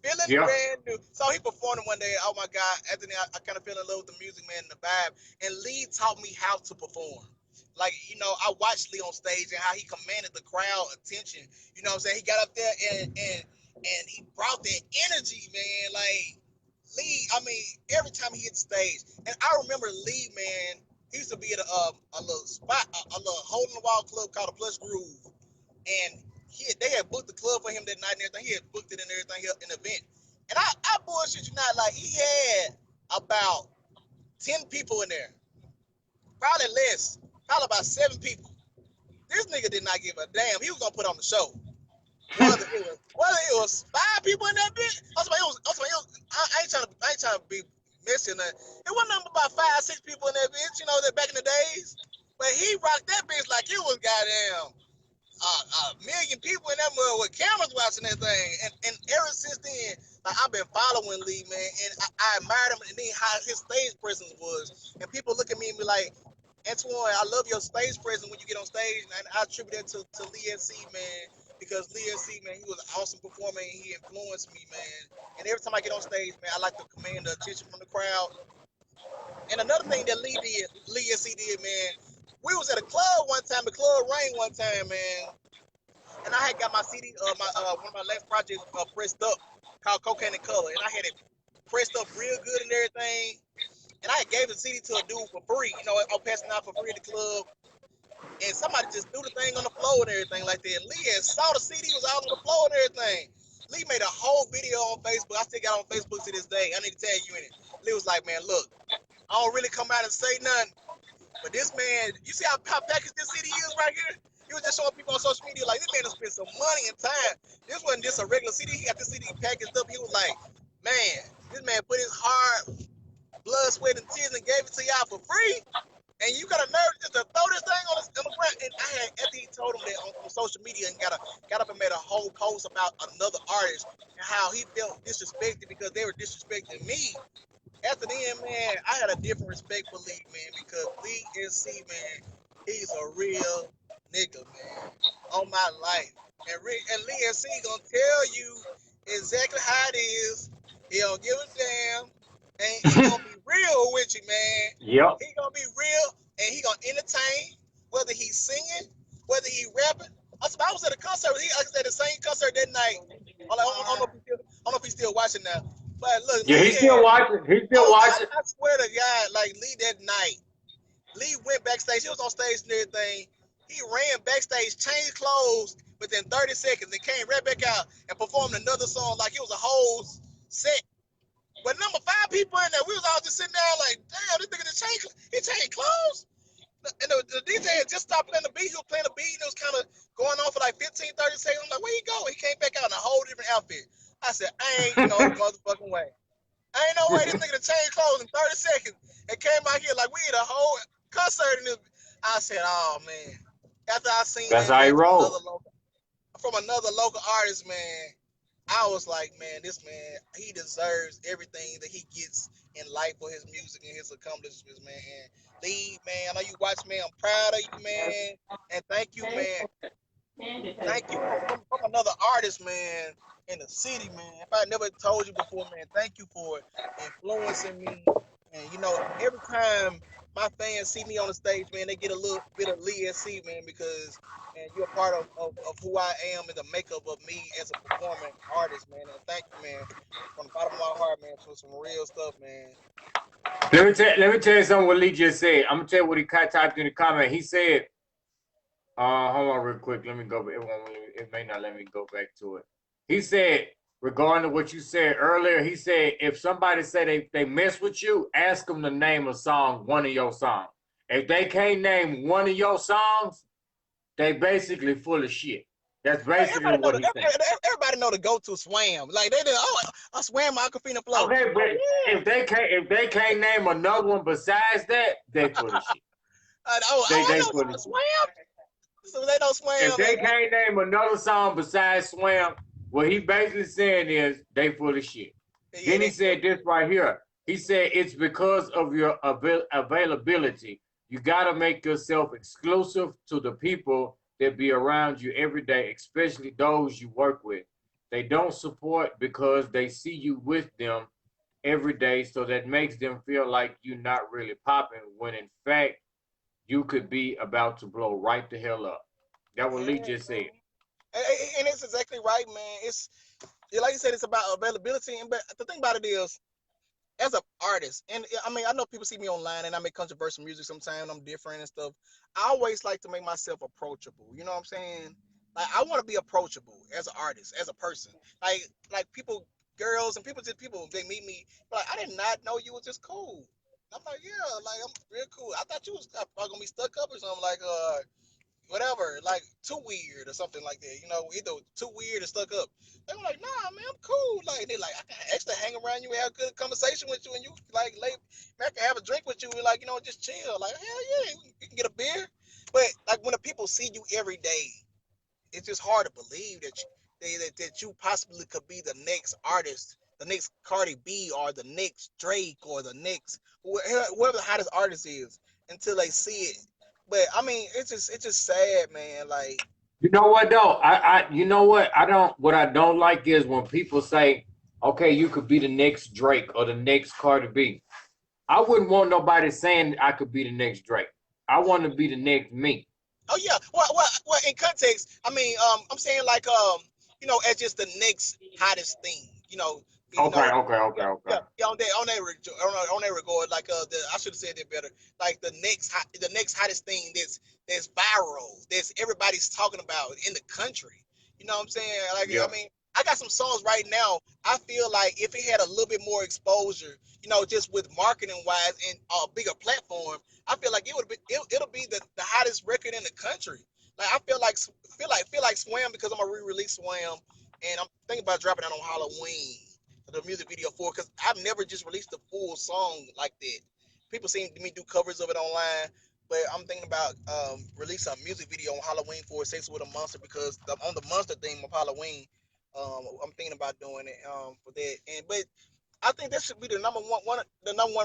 Feeling Yeah. brand new. So he performed one day. Oh my God. Anthony, I kind of fell in love with the music, man, and the vibe. And Lee taught me how to perform. Like, I watched Lee on stage and how he commanded the crowd attention. You know what I'm saying? He got up there and he brought that energy, man. Like Lee, I mean, every time he hit the stage. And I remember Lee, man, he used to be at a little spot, a little hole in the wall club called a Plush Groove. And they had booked the club for him that night and everything. He had booked it and everything, an event. And I bullshit you not, like he had about 10 people in there, probably less, probably about 7 people. This nigga did not give a damn. He was gonna put on the show. Whether it was 5 people in that bitch, I ain't trying to be messy. It wasn't nothing about 5, 6 people in that bitch. You know that back in the days, but he rocked that bitch like it was goddamn a million people in that mud with cameras watching that thing. And ever since then, like I've been following Lee, man, and I admired him and then how his stage presence was. And people look at me and be like, Antwone, I love your stage presence when you get on stage, and I attribute that to Lee SC, man, because Lee SC, man, he was an awesome performer and he influenced me, man. And every time I get on stage, man, I like to command the attention from the crowd. And another thing that Lee SC did, man, we was at a club one time, the club Rain one time, man, and I had got my CD, one of my last projects pressed up called Cocaine and Color, and I had it pressed up real good and everything. And I gave the CD to a dude for free. You know, I was passing out for free at the club. And somebody just threw the thing on the floor and everything like that. Lee had saw the CD was all on the floor and everything. Lee made a whole video on Facebook. I still got on Facebook to this day. I need to tag you in it. Lee was like, man, look, I don't really come out and say nothing. But this man, you see how packaged this CD is right here? He was just showing people on social media like, this man has spent some money and time. This wasn't just a regular CD. He got this CD packaged up. He was like, man, this man put his hard blood, sweat, and tears and gave it to y'all for free. And you got a nerve just to throw this thing on the ground. And I had, after he told him that on social media and got up and made a whole post about another artist and how he felt disrespected because they were disrespecting me. After then, man, I had a different respect for Lee, man, because Lee SC, man, he's a real nigga, man, on my life. And Lee SC gonna tell you exactly how it is. He don't give a damn. And he gonna be real with you, man. Yep. He gonna be real and he gonna entertain, whether he's singing, whether he rapping. I was at a concert. I was at the same concert that night. I don't know if he's still watching now. But look, Yeah, Lee he's still had, watching. He's still watching. I swear to God, like Lee that night, Lee went backstage. He was on stage and everything. He ran backstage, changed clothes within 30 seconds, and came right back out and performed another song like it was a whole set. But number 5 people in there, we was all just sitting there like, damn, this nigga just changed clothes. And the DJ had just stopped playing the beat. He was playing the beat, and it was kind of going on for like 15, 30 seconds. I'm like, where you go? He came back out in a whole different outfit. I said, ain't no motherfucking way. Ain't no way this nigga changed clothes in 30 seconds and came out here like we had a whole concert in this. I said, oh, man. After I seen That's that, how he man, rolls. from another local artist, man, I was like, man, this man, he deserves everything that he gets in life for his music and his accomplishments, man. And Lee, man, I know you watch, man. I'm proud of you, man. And thank you, man. Thank you from another artist, man, in the city, man. If I never told you before, man, thank you for influencing me. And, you know, every time my fans see me on the stage, man, they get a little bit of Lee SC, man, because and you're a part of who I am and the makeup of me as a performing artist, man. And thank you, man, from the bottom of my heart, man, for some real stuff, man. Let me tell you something. What Lee just said. I'm gonna tell you what he typed in the comment. He said, hold on real quick. Let me go. It may not let me go back to it. He said, regarding to what you said earlier, he said, if somebody say they mess with you, ask them to name a song, one of your songs. If they can't name one of your songs, they basically full of shit. That's basically what he said. Everybody know the go-to swam. Like they did. Oh, I swam my Aquafina flow. Okay, but Yeah. if they can't name another one besides that, they full of shit. I They know full some of shit. swam. So they don't swam. If they can't name another song besides Swam, what he basically saying is they full of shit. Yeah, Then he said this right here. He said it's because of your availability. You got to make yourself exclusive to the people that be around you every day, especially those you work with. They don't support because they see you with them every day, so that makes them feel like you're not really popping, when in fact, you could be about to blow right the hell up. That what Lee just said. And it's exactly right, man. It's like you said, it's about availability. But the thing about it is, as an artist, and I mean, I know people see me online and I make controversial music sometimes. I'm different and stuff. I always like to make myself approachable. You know what I'm saying? Like I want to be approachable as an artist, as a person. Like people, girls and people, just people they meet me, like I did not know you was just cool. I'm like, yeah, like I'm real cool. I thought you was probably gonna be stuck up or something, like whatever, like too weird or something like that. You know, either too weird or stuck up. They were like, nah, man, I'm cool. Like they like I can actually hang around you, have a good conversation with you, and you like man, I can have a drink with you, and like just chill. Like hell yeah, we can get a beer. But like when the people see you every day, it's just hard to believe that you possibly could be the next artist, the next Cardi B, or the next Drake, or the next whoever the hottest artist is, until they see it. But I mean, it's just sad, man. Like, You know what though? You know what? What I don't like is when people say, okay, you could be the next Drake or the next Cardi B. I wouldn't want nobody saying I could be the next Drake. I want to be the next me. oh yeah, well, in context, I mean, I'm saying like, as just the next hottest thing, Okay, okay, okay, yeah, okay. yeah, on that regard, like, I should have said that better. Like the next hottest thing that's viral, that's everybody's talking about in the country. You know what I'm saying? Like, Yeah. I mean, I got some songs right now. I feel like if it had a little bit more exposure, just with marketing wise and a bigger platform, I feel like it'll be the hottest record in the country. Like I feel like Swam, because I'm gonna re-release Swam, and I'm thinking about dropping it on Halloween, the music video for it, because I've never just released a full song like that. People see me do covers of it online, but I'm thinking about releasing a music video on Halloween for Sex with a Monster, because on the monster theme of Halloween, I'm thinking about doing it for that. But I think that should be the number one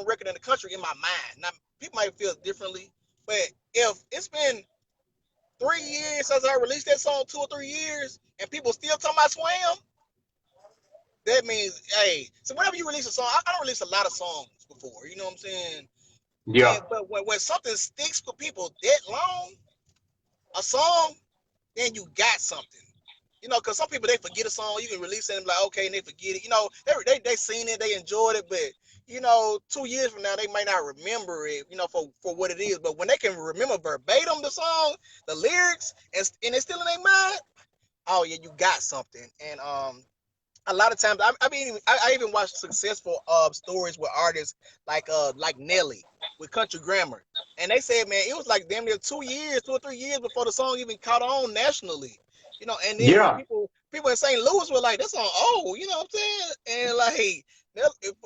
record in the country in my mind. Now people might feel differently, but if it's been 3 years since I released that song, 2 or 3 years, and people still talking about Swam, that means, hey, so whenever you release a song, I don't release a lot of songs before, you know what I'm saying? Yeah. But when something sticks with people that long, a song, then you got something. Because some people, they forget a song, you can release it and be like, okay, and they forget it. They seen it, they enjoyed it, but 2 years from now, they might not remember it, for what it is. But when they can remember verbatim the song, the lyrics, and it's still in their mind, oh yeah, you got something. And a lot of times, I even watched successful stories with artists like Nelly with Country Grammar, and they said, man, it was like damn near 2 years, 2 or 3 years before the song even caught on nationally. And then when Yeah. people in St. Louis were like, "That song old," you know what I'm saying? And like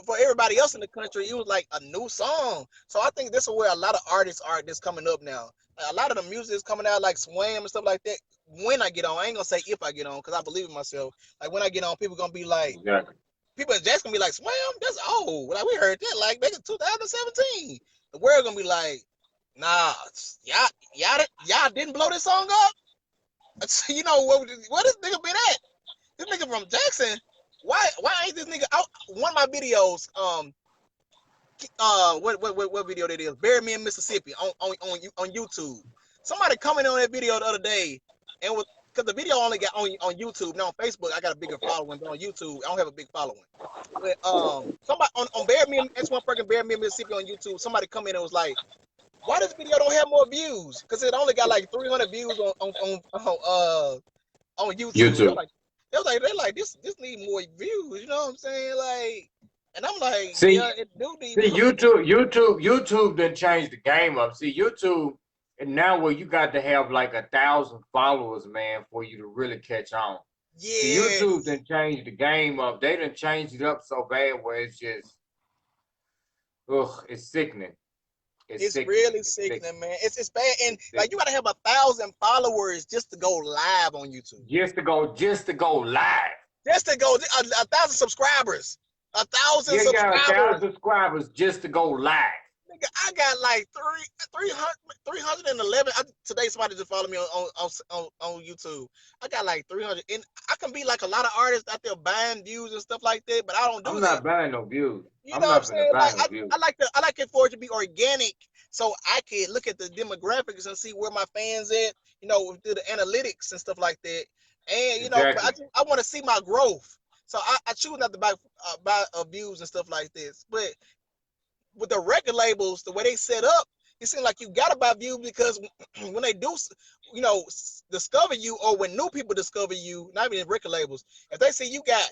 for everybody else in the country, it was like a new song. So I think this is where a lot of artists are that's coming up now. Like, a lot of the music is coming out like Swam and stuff like that. When I get on, I ain't gonna say if I get on, because I believe in myself. Like when I get on, people gonna be like, Exactly. people in Jackson gonna be like, Swam, that's old. Like we heard that like back in 2017. The world gonna be like, nah, y'all didn't blow this song up. What this nigga been at? This nigga from Jackson. Why ain't this nigga out? One of my videos, what video that is? Bury Me in Mississippi on YouTube. Somebody commented on that video the other day, and was because the video only got on YouTube. Now on Facebook, I got a bigger following, but on YouTube, I don't have a big following. But somebody on Bury Me, that's one person, Bury Me in Mississippi on YouTube. Somebody commented and was like, "Why this video don't have more views? Because it only got like 300 views on YouTube." YouTube. They're like this need more views. You know what I'm saying? Like, and I'm like, See, yeah, it do need see, more. YouTube done changed the game up. See, YouTube, and now where you got to have like 1,000 followers, man, for you to really catch on. See, YouTube Yes, done changed the game up. They done changed it up so bad where it's just, ugh, it's sickening. It's it's sickening. really It's sickening. sickening, man. It's bad, and It's like you sickening. gotta have 1,000 followers just to go live on YouTube. Just to go live. Just to go 1,000 subscribers. 1,000 Yeah, you got a subscribers. thousand subscribers just to go live. Nigga, I got like 311. Today somebody just followed me on YouTube. I got like 300, and I can be like a lot of artists out there buying views and stuff like that, but I don't do I'm that. not buying no views. You know I'm what I'm not gonna saying? buy Like no views. I like it for it to be organic, so I can look at the demographics and see where my fans at. Through the analytics and stuff like that. And but Exactly. I want to see my growth. So I choose not to buy views and stuff like this. But with the record labels, the way they set up, it seems like you gotta buy views because when they do, discover you, or when new people discover you, not even record labels, if they see you got,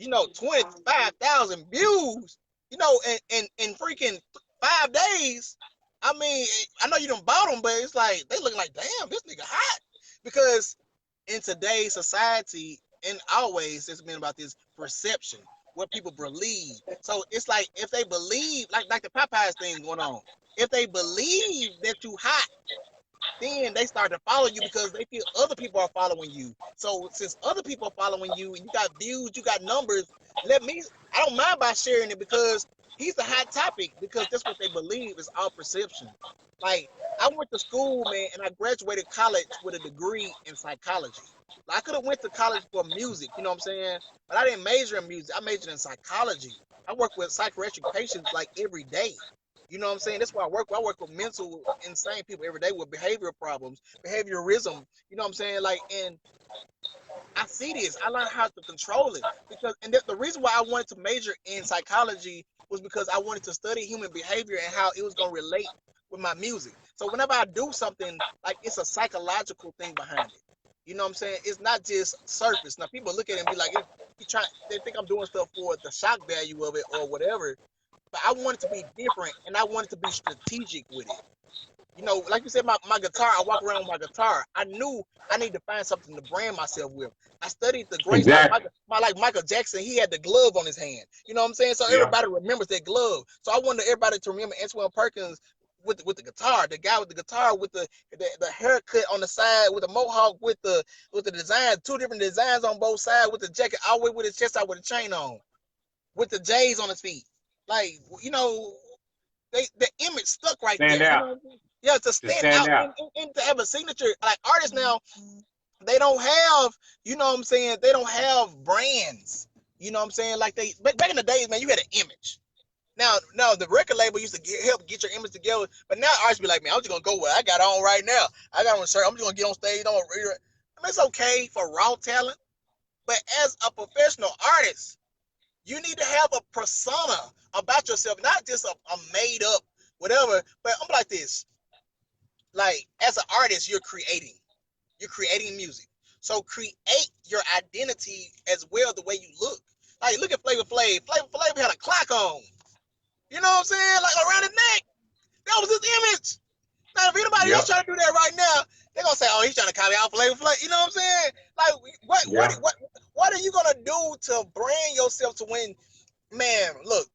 25,000 views, in freaking 5 days, I mean, I know you done bought them, but it's like they looking like, damn, this nigga hot, because in today's society, and always it's been about this perception, what people believe. So it's like if they believe, like the Popeyes thing going on, if they believe that you hot, then they start to follow you because they feel other people are following you. So since other people are following you and you got views, you got numbers, I don't mind by sharing it because he's a hot topic, because that's what they believe is all perception. Like, I went to school, man, and I graduated college with a degree in psychology. Like, I could have went to college for music, you know what I'm saying? But I didn't major in music. I majored in psychology. I work with psychiatric patients like every day. You know what I'm saying? That's why I work. I work with mental insane people every day with behavioral problems, behaviorism. You know what I'm saying? Like, and I see this. I learned how to control it because, and the reason why I wanted to major in psychology was because I wanted to study human behavior and how it was going to relate with my music. So whenever I do something, like, it's a psychological thing behind it. You know what I'm saying? It's not just surface. Now people look at it and be like, they think I'm doing stuff for the shock value of it or whatever. But I want it to be different, and I want it to be strategic with it. Like you said, my guitar, I walk around with my guitar. I knew I need to find something to brand myself with. I studied the greats like Exactly. Michael Jackson. He had the glove on his hand. You know what I'm saying? So Yeah. everybody remembers that glove. So I wanted everybody to remember Antwone Perkins with the guitar, the guy with the guitar with the haircut on the side with the mohawk with the design, two different designs on both sides with the jacket all the way with his chest out with a chain on, with the J's on his feet. Like, the image stuck right Stand there. out. Yeah, to To stand stand out out. and to have a signature. Like, artists now, they don't have, you know what I'm saying? They don't have brands. You know what I'm saying? Like, back in the days, man, you had an image. Now, the record label used to help get your image together, but now artists be like, man, I'm just gonna go with what I got on right now. I got on a shirt. I'm just gonna get on stage. I mean, it's okay for raw talent, but as a professional artist, you need to have a persona about yourself, not just a made up whatever. But I'm like this. Like, as an artist, you're creating music. So create your identity as well, the way you look. Like, look at Flavor Flav. Flavor Flav had a clock on. You know what I'm saying? Like, around his neck. That was his image. Now, if anybody else Yep. trying to do that right now, they're gonna say, "Oh, he's trying to copy out Flavor Flav." You know what I'm saying? Like, Yeah. what are you gonna do to brand yourself to win? Man, look,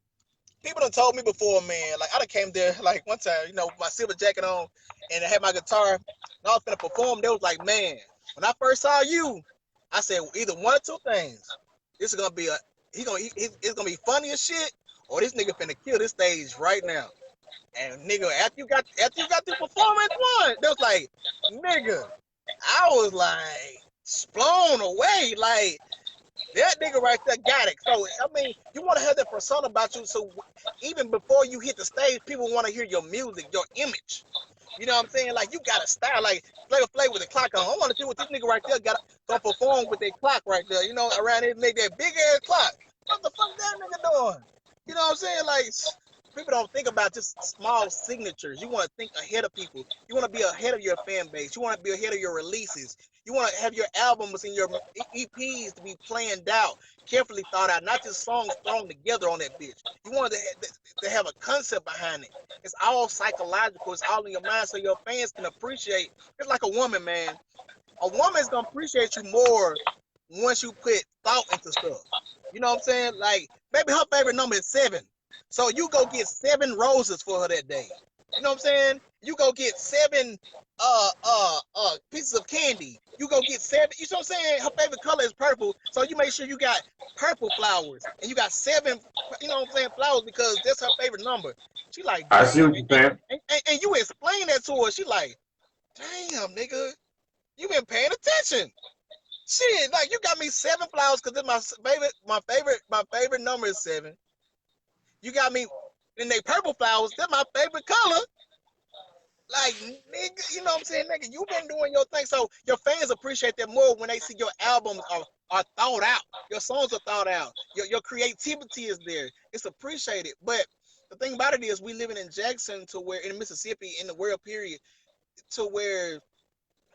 people done told me before, man. Like, I done came there like one time, with my silver jacket on, and I had my guitar, and I was gonna perform. They was like, man, when I first saw you, I said either one or two things. This is gonna be it's gonna be funny as shit, or this nigga finna kill this stage right now. And nigga, after you got through performance one, they was like, nigga, I was like blown away, like. That nigga right there got it. So, I mean, you want to have that persona about you. So, even before you hit the stage, people want to hear your music, your image. You know what I'm saying? Like, you got a style. Like, Flavor Flav with a clock on. I want to see what this nigga right there got to perform with that clock right there. Around his neck, that big ass clock. What the fuck that nigga doing? You know what I'm saying? Like, people don't think about just small signatures. You want to think ahead of people. You want to be ahead of your fan base. You want to be ahead of your releases. You want to have your albums and your EPs to be planned out, carefully thought out, not just songs thrown together on that bitch. You want to have a concept behind it. It's all psychological. It's all in your mind, so your fans can appreciate. It's like a woman, man. A woman's gonna appreciate you more once you put thought into stuff. You know what I'm saying? Like, maybe her favorite number is 7. So you go get 7 roses for her that day. You know what I'm saying? You go get 7 pieces of candy. You go get 7. You know what I'm saying? Her favorite color is purple. So you make sure you got purple flowers. And you got 7, you know what I'm saying, flowers, because that's her favorite number. She like, I see damn. what you're saying. And you explain that to her. She like, damn, nigga, you been paying attention. Shit, like, you got me 7 flowers because it's my favorite number is 7. You got me in they purple flowers. That's my favorite color. Like, nigga, you know what I'm saying, nigga? You been doing your thing, so your fans appreciate that more when they see your albums are thought out. Your songs are thought out. Your creativity is there. It's appreciated. But the thing about it is we living in Jackson to where in Mississippi in the world period to where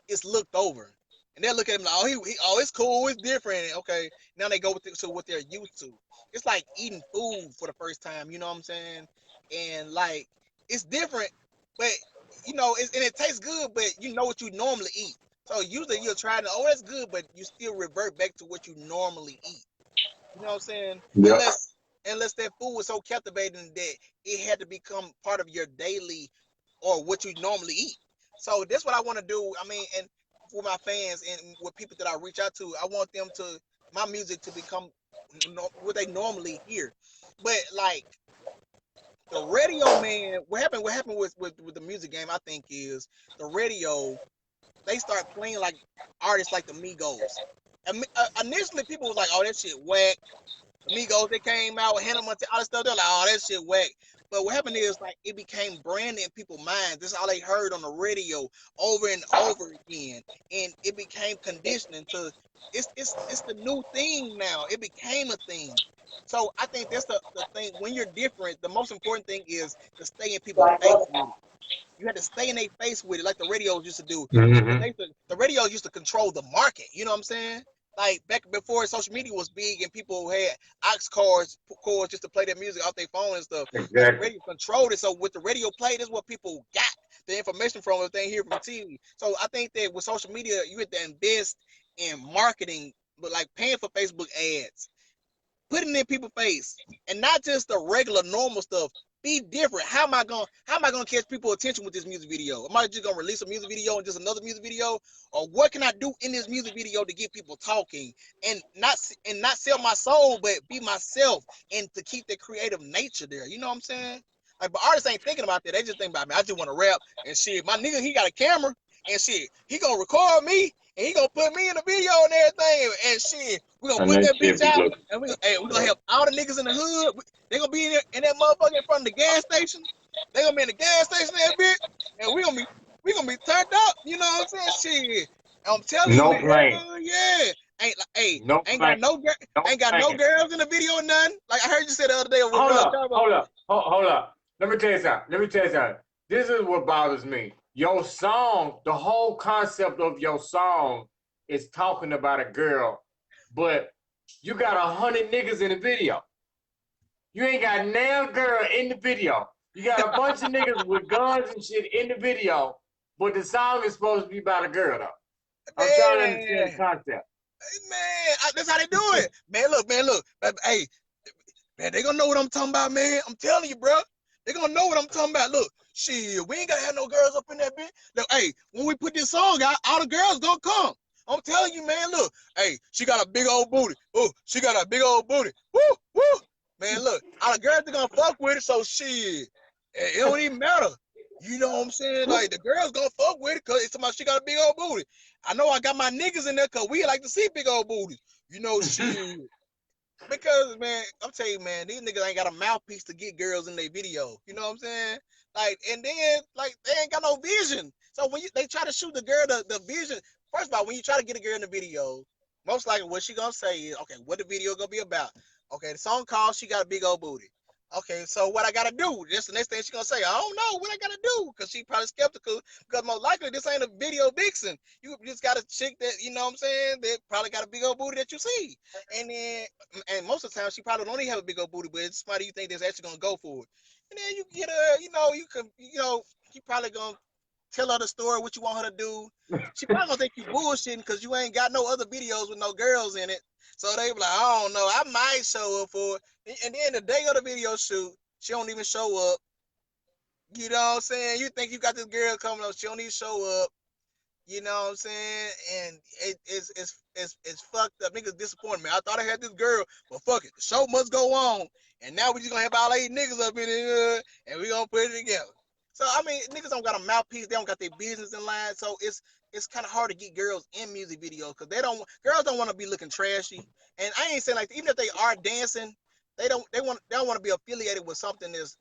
it's looked over. And they're looking at him like, oh, it's cool, it's different. Okay, now they go with to what they're used to. It's like eating food for the first time, you know what I'm saying? And like, it's different, but you know, and it tastes good, but you know what you normally eat. So usually you'll try to, oh, that's good, but you still revert back to what you normally eat. You know what I'm saying? Yep. Unless that food was so captivating that it had to become part of your daily or what you normally eat. So that's what I want to do. I mean, and for my fans and with people that I reach out to, I want them to my music to become what they normally hear. But like the radio, man, what happened with the music game, I think, is the radio, they start playing like artists like the Migos. Initially, people was like, "Oh, that shit whack." The Migos, they came out with Hannah Montana, all that stuff. They're like, "Oh, that shit whack." But what happened is like it became branded in people's minds. This is all they heard on the radio over and over again, and it became conditioning to. It's the new thing now. It became a thing. So I think that's the thing. When you're different, the most important thing is to stay in people's face with it. You had to stay in their face with it, like the radios used to do. Mm-hmm. The radios used to control the market. You know what I'm saying? Like back before social media was big and people had cords just to play their music off their phone and stuff. Like the Exactly. radio controlled it. So with the radio played, is what people got the information from if they hear from TV. So I think that with social media, you have to invest in marketing, but like paying for Facebook ads, putting in people's face, and not just the regular normal stuff. Be different. How am I gonna catch people's attention with this music video? Am I just gonna release a music video and just another music video, or what can I do in this music video to get people talking and not sell my soul, but be myself and to keep the creative nature there? You know what I'm saying? Like, but artists ain't thinking about that. They just think about me. I just want to rap and shit. My nigga, he got a camera and shit. He gonna record me and he gonna put me in the video and everything and shit. We gonna And put that that bitch shit be out looking. and we gonna have all the niggas in the hood. They gonna be in that motherfucker in front of the gas station. They gonna be in the gas station that bitch, and we gonna be turned up. You know what I'm saying? Shit, I'm telling you, No man. plan. Hell yeah. Ain't like, hey, No ain't plan. got no No ain't got no plan. girls in the video or nothing. Like I heard you say the other day with Hold up. Chavo. Hold up. Hold up. Let me tell you something. Let me tell you something. This is what bothers me. Your song, the whole concept of your song is talking about a girl, but you got 100 niggas in the video. You ain't got nail girl in the video. You got a bunch of niggas with guns and shit in the video, but the song is supposed to be about a girl though. I'm trying to understand the Man, concept. man, that's how they do it. Man, look. Hey, man, they gonna know what I'm talking about, man. I'm telling you, bro. They gonna know what I'm talking about. Look, shit, we ain't gotta have no girls up in that bitch. Look, hey, when we put this song out, all the girls gonna come. I'm telling you, man. Look, hey, she got a big old booty. Oh, she got a big old booty. Woo, woo. Man, look, all the girls are gonna fuck with it, so shit, it don't even matter. You know what I'm saying? Like the girls gonna fuck with it because it's somebody she got a big old booty. I know I got my niggas in there because we like to see big old booties. You know, shit. Because man, I'm telling you, man, these niggas ain't got a mouthpiece to get girls in their video. You know what I'm saying? Like, and then like they ain't got no vision. So when they try to shoot the girl, the vision. First of all, when you try to get a girl in the video, most likely what she gonna say is, okay, what the video gonna be about? Okay, the song called "She Got a Big Old Booty." Okay, so what I gotta do? That's the next thing she gonna say. I don't know what I gotta do because she probably skeptical because most likely this ain't a video vixen. You just got a chick that you know what I'm saying that probably got a big old booty that you see, and then and most of the time she probably don't even have a big old booty, but it's somebody you think that's actually gonna go for it. And then you get her, you probably gonna tell her the story what you want her to do. She probably gonna think you bullshitting because you ain't got no other videos with no girls in it. So they be like, I don't know, I might show up for it. And then the day of the video shoot, she don't even show up. You know what I'm saying? You think you got this girl coming up, she don't even show up. You know what I'm saying? And it's fucked up. Niggas disappointed me. I thought I had this girl, but fuck it. The show must go on. And now we just gonna have all 8 niggas up in here and we gonna put it together. So I mean, niggas don't got a mouthpiece. They don't got their business in line. So it's kind of hard to get girls in music videos because girls don't want to be looking trashy. And I ain't saying like even if they are dancing, they don't want to be affiliated with something that's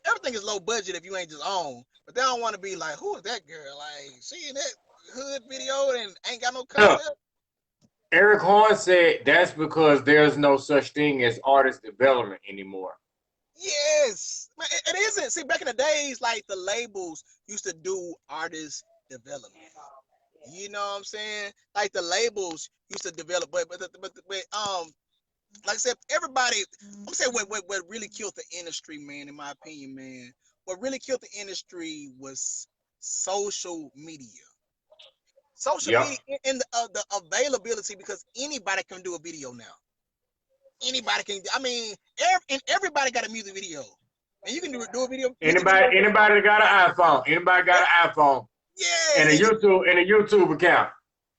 everything is low budget if you ain't just on. But they don't want to be like, who is that girl? Like she in that hood video and ain't got no Look, concept. Eric Horn said that's because there's no such thing as artist development anymore. Yes, Man, it isn't. See, back in the days, like the labels used to do artist development. You know what I'm saying? Like the labels used to develop, but like I said, everybody. I'm saying what really killed the industry, man. In my opinion, man, what really killed the industry was social media. Social Yep. media and the availability, because anybody can do a video now. Anybody can. I mean, everybody got a music video, and you can do a music video. Anybody that got an iPhone. Anybody got an iPhone and Yeah, a YouTube account.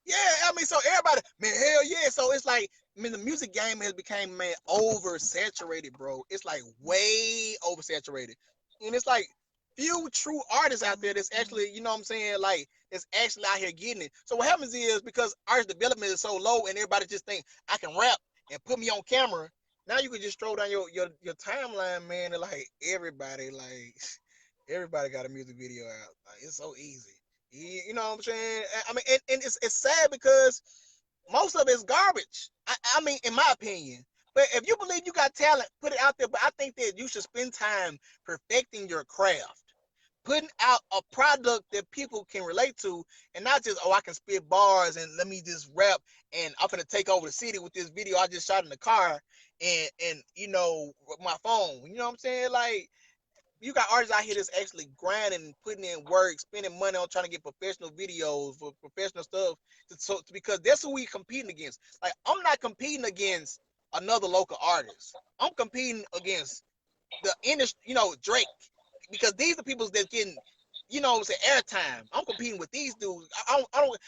yeah. I mean, so everybody, man, hell yeah. So it's like, I mean, the music game has become, man, oversaturated, bro. It's like way oversaturated, and it's like few true artists out there that's actually, you know what I'm saying, like it's actually out here getting it. So what happens is, because artist development is so low, and everybody just think I can rap and put me on camera. Now you can just stroll down your timeline, man, and like everybody got a music video out. Like, it's so easy. You know what I'm saying? I mean, and it's sad because most of it's garbage. I mean, in my opinion. But if you believe you got talent, put it out there. But I think that you should spend time perfecting your craft, putting out a product that people can relate to, and not just, oh, I can spit bars and let me just rap and I'm gonna take over the city with this video I just shot in the car and you know, with my phone. You know what I'm saying? Like, you got artists out here that's actually grinding, putting in work, spending money on trying to get professional videos for professional stuff. Because that's who we competing against. Like, I'm not competing against another local artist. I'm competing against the industry, you know, Drake, because these are people that's getting, you know, say airtime. I'm competing with these dudes. I don't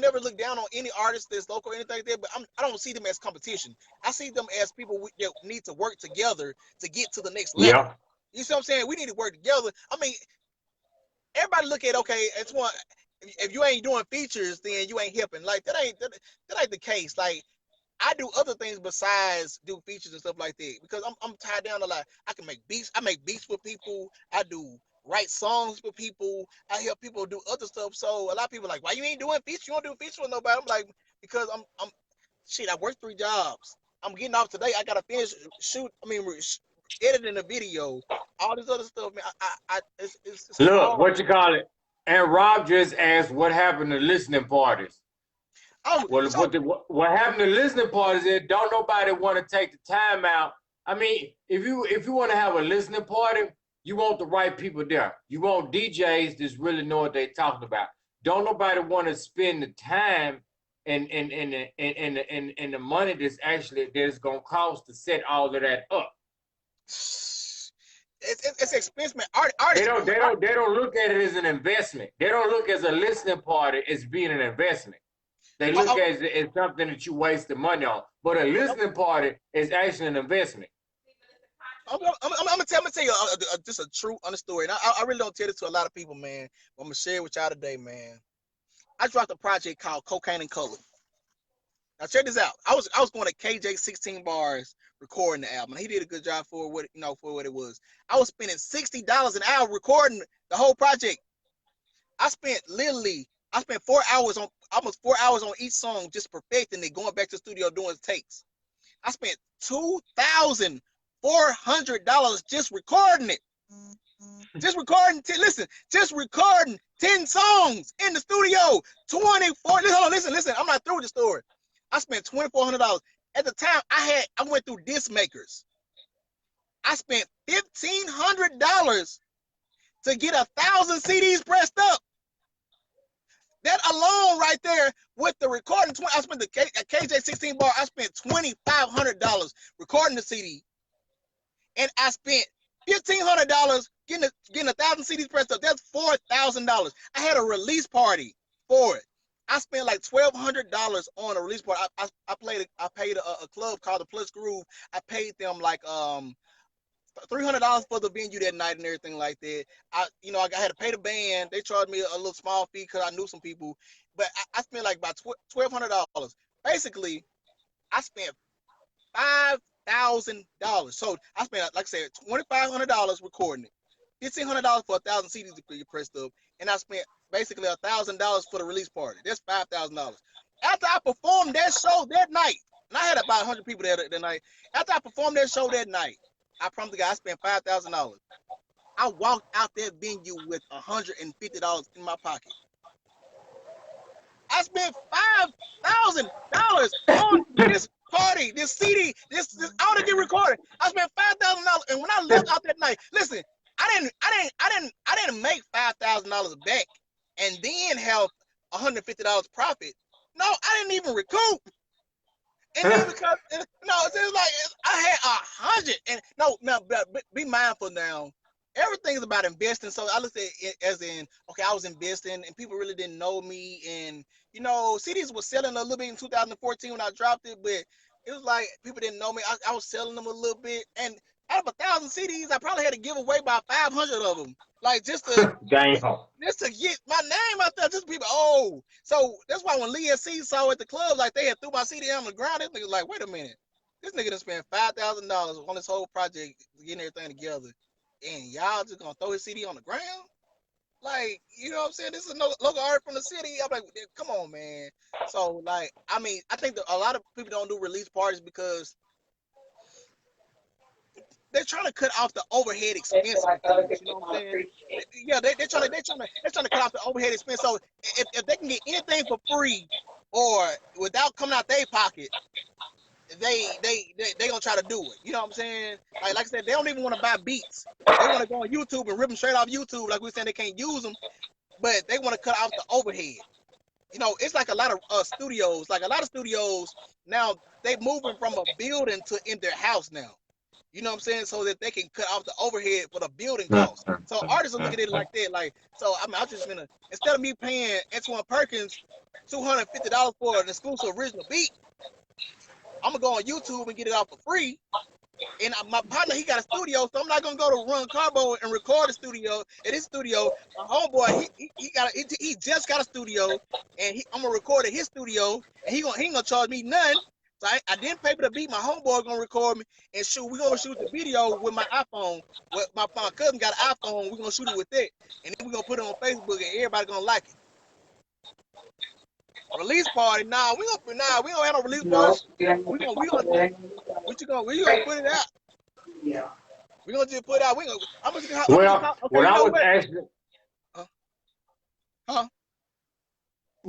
never look down on any artist that's local or anything like that, but I don't see them as competition. I see them as people that need to work together to get to the next level. Yeah. You see what I'm saying? We need to work together. I mean, everybody look at, okay, it's one. If you ain't doing features, then you ain't hipping. Like that ain't the case. Like, I do other things besides do features and stuff like that, because I'm tied down a lot. I can make beats. I make beats for people. I do write songs for people. I help people do other stuff. So a lot of people are like, why you ain't doing features? You don't do features for nobody. I'm like, because I'm shit. I work 3 jobs. I'm getting off today. I gotta finish editing a video, all this other stuff, man. It's Look, hard. what you call it? And Rob just asked what happened to listening parties. Oh, Well, so what happened to listening parties is don't nobody want to take the time out. I mean, if you want to have a listening party, you want the right people there. You want DJs that really know what they're talking about. Don't nobody want to spend the time and the money that's gonna cost to set all of that up. it's expensive, man. They Artists, don't they don't they don't look at it as an investment. They don't look as a listening party as being an investment. They look oh, at it as something that you wasted money on. But a listening party is actually an investment. I'm gonna tell you just a true honest story. And I really don't tell this to a lot of people, man. But I'm gonna share it with y'all today, man. I dropped a project called Cocaine and Color. Now check this out. I was going to KJ 16 Bars recording the album. He did a good job for what it was. I was spending $60 an hour recording the whole project. I spent 4 hours on almost 4 hours on each song, just perfecting it, going back to the studio doing takes. I spent $2,400 just recording it. Just recording 10 songs in the studio. 24. Listen. I'm not through with the story. I spent $2,400. At the time, I went through disc makers. I spent $1,500 to get 1,000 CDs pressed up. That alone right there with the recording, I spent the KJ 16 bar, I spent $2,500 recording the CD. And I spent $1,500 getting 1,000 CDs pressed up. That's $4,000. I had a release party for it. I spent like $1,200 on a release party. I paid a club called the Plus Groove. I paid them like $300 for the venue that night and everything like that. I had to pay the band. They charged me a little small fee because I knew some people. But I spent like about $1,200. Basically, I spent $5,000. So I spent, like I said, $2,500 recording it, $1,500 for 1,000 CDs to get pressed up, and I spent basically $1,000 for the release party. That's $5,000. After I performed that show that night, and I had about 100 people there that night. After I performed that show that night, I promise the guy I spent $5,000. I walked out that venue with $150 in my pocket. I spent $5,000 on this party, this CD, this all to get recorded. I spent $5,000, and when I left out that night, listen, I didn't make $5,000 back, and then have $150 profit. No, I didn't even recoup. And then because no, it's like I had 100, and no, but be mindful now. Everything's about investing. So I looked at it as in, okay, I was investing, and people really didn't know me, and CDs was selling a little bit in 2014 when I dropped it, but it was like people didn't know me. I was selling them a little bit, and out of 1,000 CDs, I probably had to give away about 500 of them, like just to Damn. get my name out there. Just people, oh, so that's why when Lee SC saw at the club, like they had threw my CD on the ground, this nigga like, wait a minute, this nigga done spent $5,000 on this whole project, getting everything together, and y'all just gonna throw his CD on the ground? Like, you know what I'm saying? This is no local art from the city. I'm like, come on, man. So, like, I mean, I think that a lot of people don't do release parties because they're trying to cut off the overhead expense on things. You know what I'm saying? Yeah, they're trying to cut off the overhead expense. So if they can get anything for free or without coming out their pocket, they gonna try to do it. You know what I'm saying? Like I said, they don't even want to buy beats. They want to go on YouTube and rip them straight off YouTube. Like we saying, they can't use them, but they want to cut off the overhead. It's like a lot of studios. Like a lot of studios now, they moving from a building to in their house now. You know what I'm saying? So that they can cut off the overhead for the building costs. So artists are looking at it like that. Like, so I mean, I'm just gonna, instead of me paying Antwone Perkins $250 for an exclusive original beat, I'm gonna go on YouTube and get it out for free. And my partner, he got a studio, so I'm not gonna go to Run Carbo and record at his studio. My homeboy, he just got a studio, and I'm gonna record at his studio, and he ain't gonna charge me none. So I didn't pay for the beat. My homeboy gonna record me and shoot. We gonna shoot the video with my iPhone. My cousin got an iPhone. We gonna shoot it with it, and then we gonna put it on Facebook, and everybody gonna like it. Release party? Nah, we don't have no release party. We gonna put it out. Yeah. We gonna just put it out. Well, what I was actually,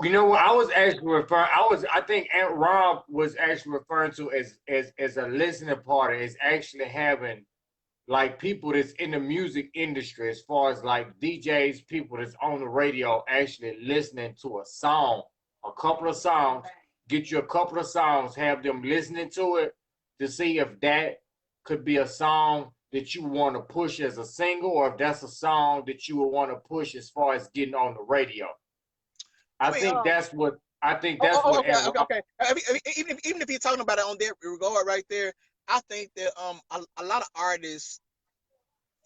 you know what I was actually referring, I think Aunt Rob was actually referring to as a listening party, is actually having like people that's in the music industry, as far as like DJs, people that's on the radio, actually listening to a song, a couple of songs, get you a couple of songs, have them listening to it to see if that could be a song that you want to push as a single, or if that's a song that you would want to push as far as getting on the radio. I think that's what. Okay. Even if you're talking about it on that regard right there, I think that a lot of artists,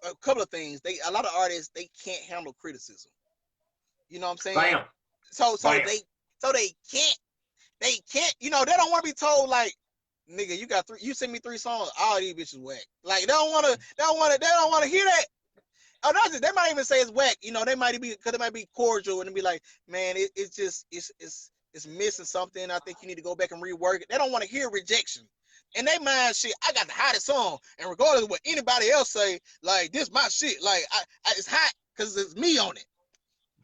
a couple of things. A lot of artists, they can't handle criticism. You know what I'm saying? Bam. So they can't. They don't want to be told like, nigga, you sent me 3 songs, all these bitches whack. Like they don't want to hear that. Oh, no, they might even say it's whack. They might be, because it might be cordial and be like, man, it's missing something. I think you need to go back and rework it. They don't want to hear rejection. And they mind shit. I got the hottest song, and regardless of what anybody else say, like this my shit. Like it's hot because it's me on it.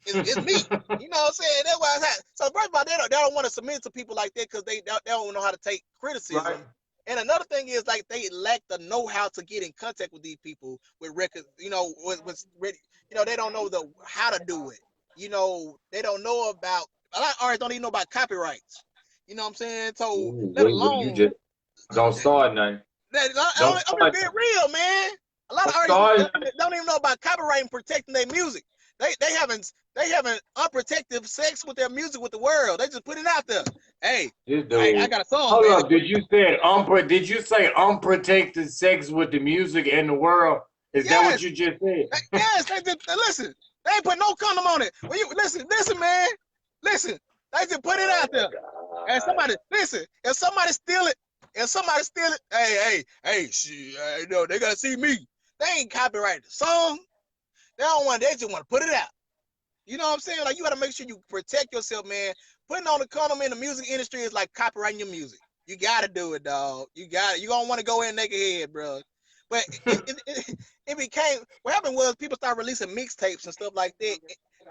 It's me. You know what I'm saying? That's why it's hot. So first of all, they don't want to submit to people like that because they don't know how to take criticism. Right. And another thing is, like, they lack the know-how to get in contact with these people with records. They don't know how to do it. They don't know about, a lot of artists don't even know about copyrights. You know what I'm saying? So let alone, you just don't start nothing. I'm being real, man. A lot of artists don't even know about copyright and protecting their music. They having unprotected sex with their music with the world. They just put it out there. Hey, I got a song. Hold up, did you say unprotected sex with the music and the world? Is that what you just said? Yes, listen. They ain't put no condom on it. When you listen, man. Listen. They just put it out there. And somebody listen. If somebody steal it, hey, shit, they gotta see me. They ain't copyrighted the song. They just want to put it out. You know what I'm saying? Like, you got to make sure you protect yourself, man. Putting on the condom in the music industry is like copyrighting your music. You got to do it, dog. You got it. You don't want to go in naked head, bro. But it became, what happened was people started releasing mixtapes and stuff like that,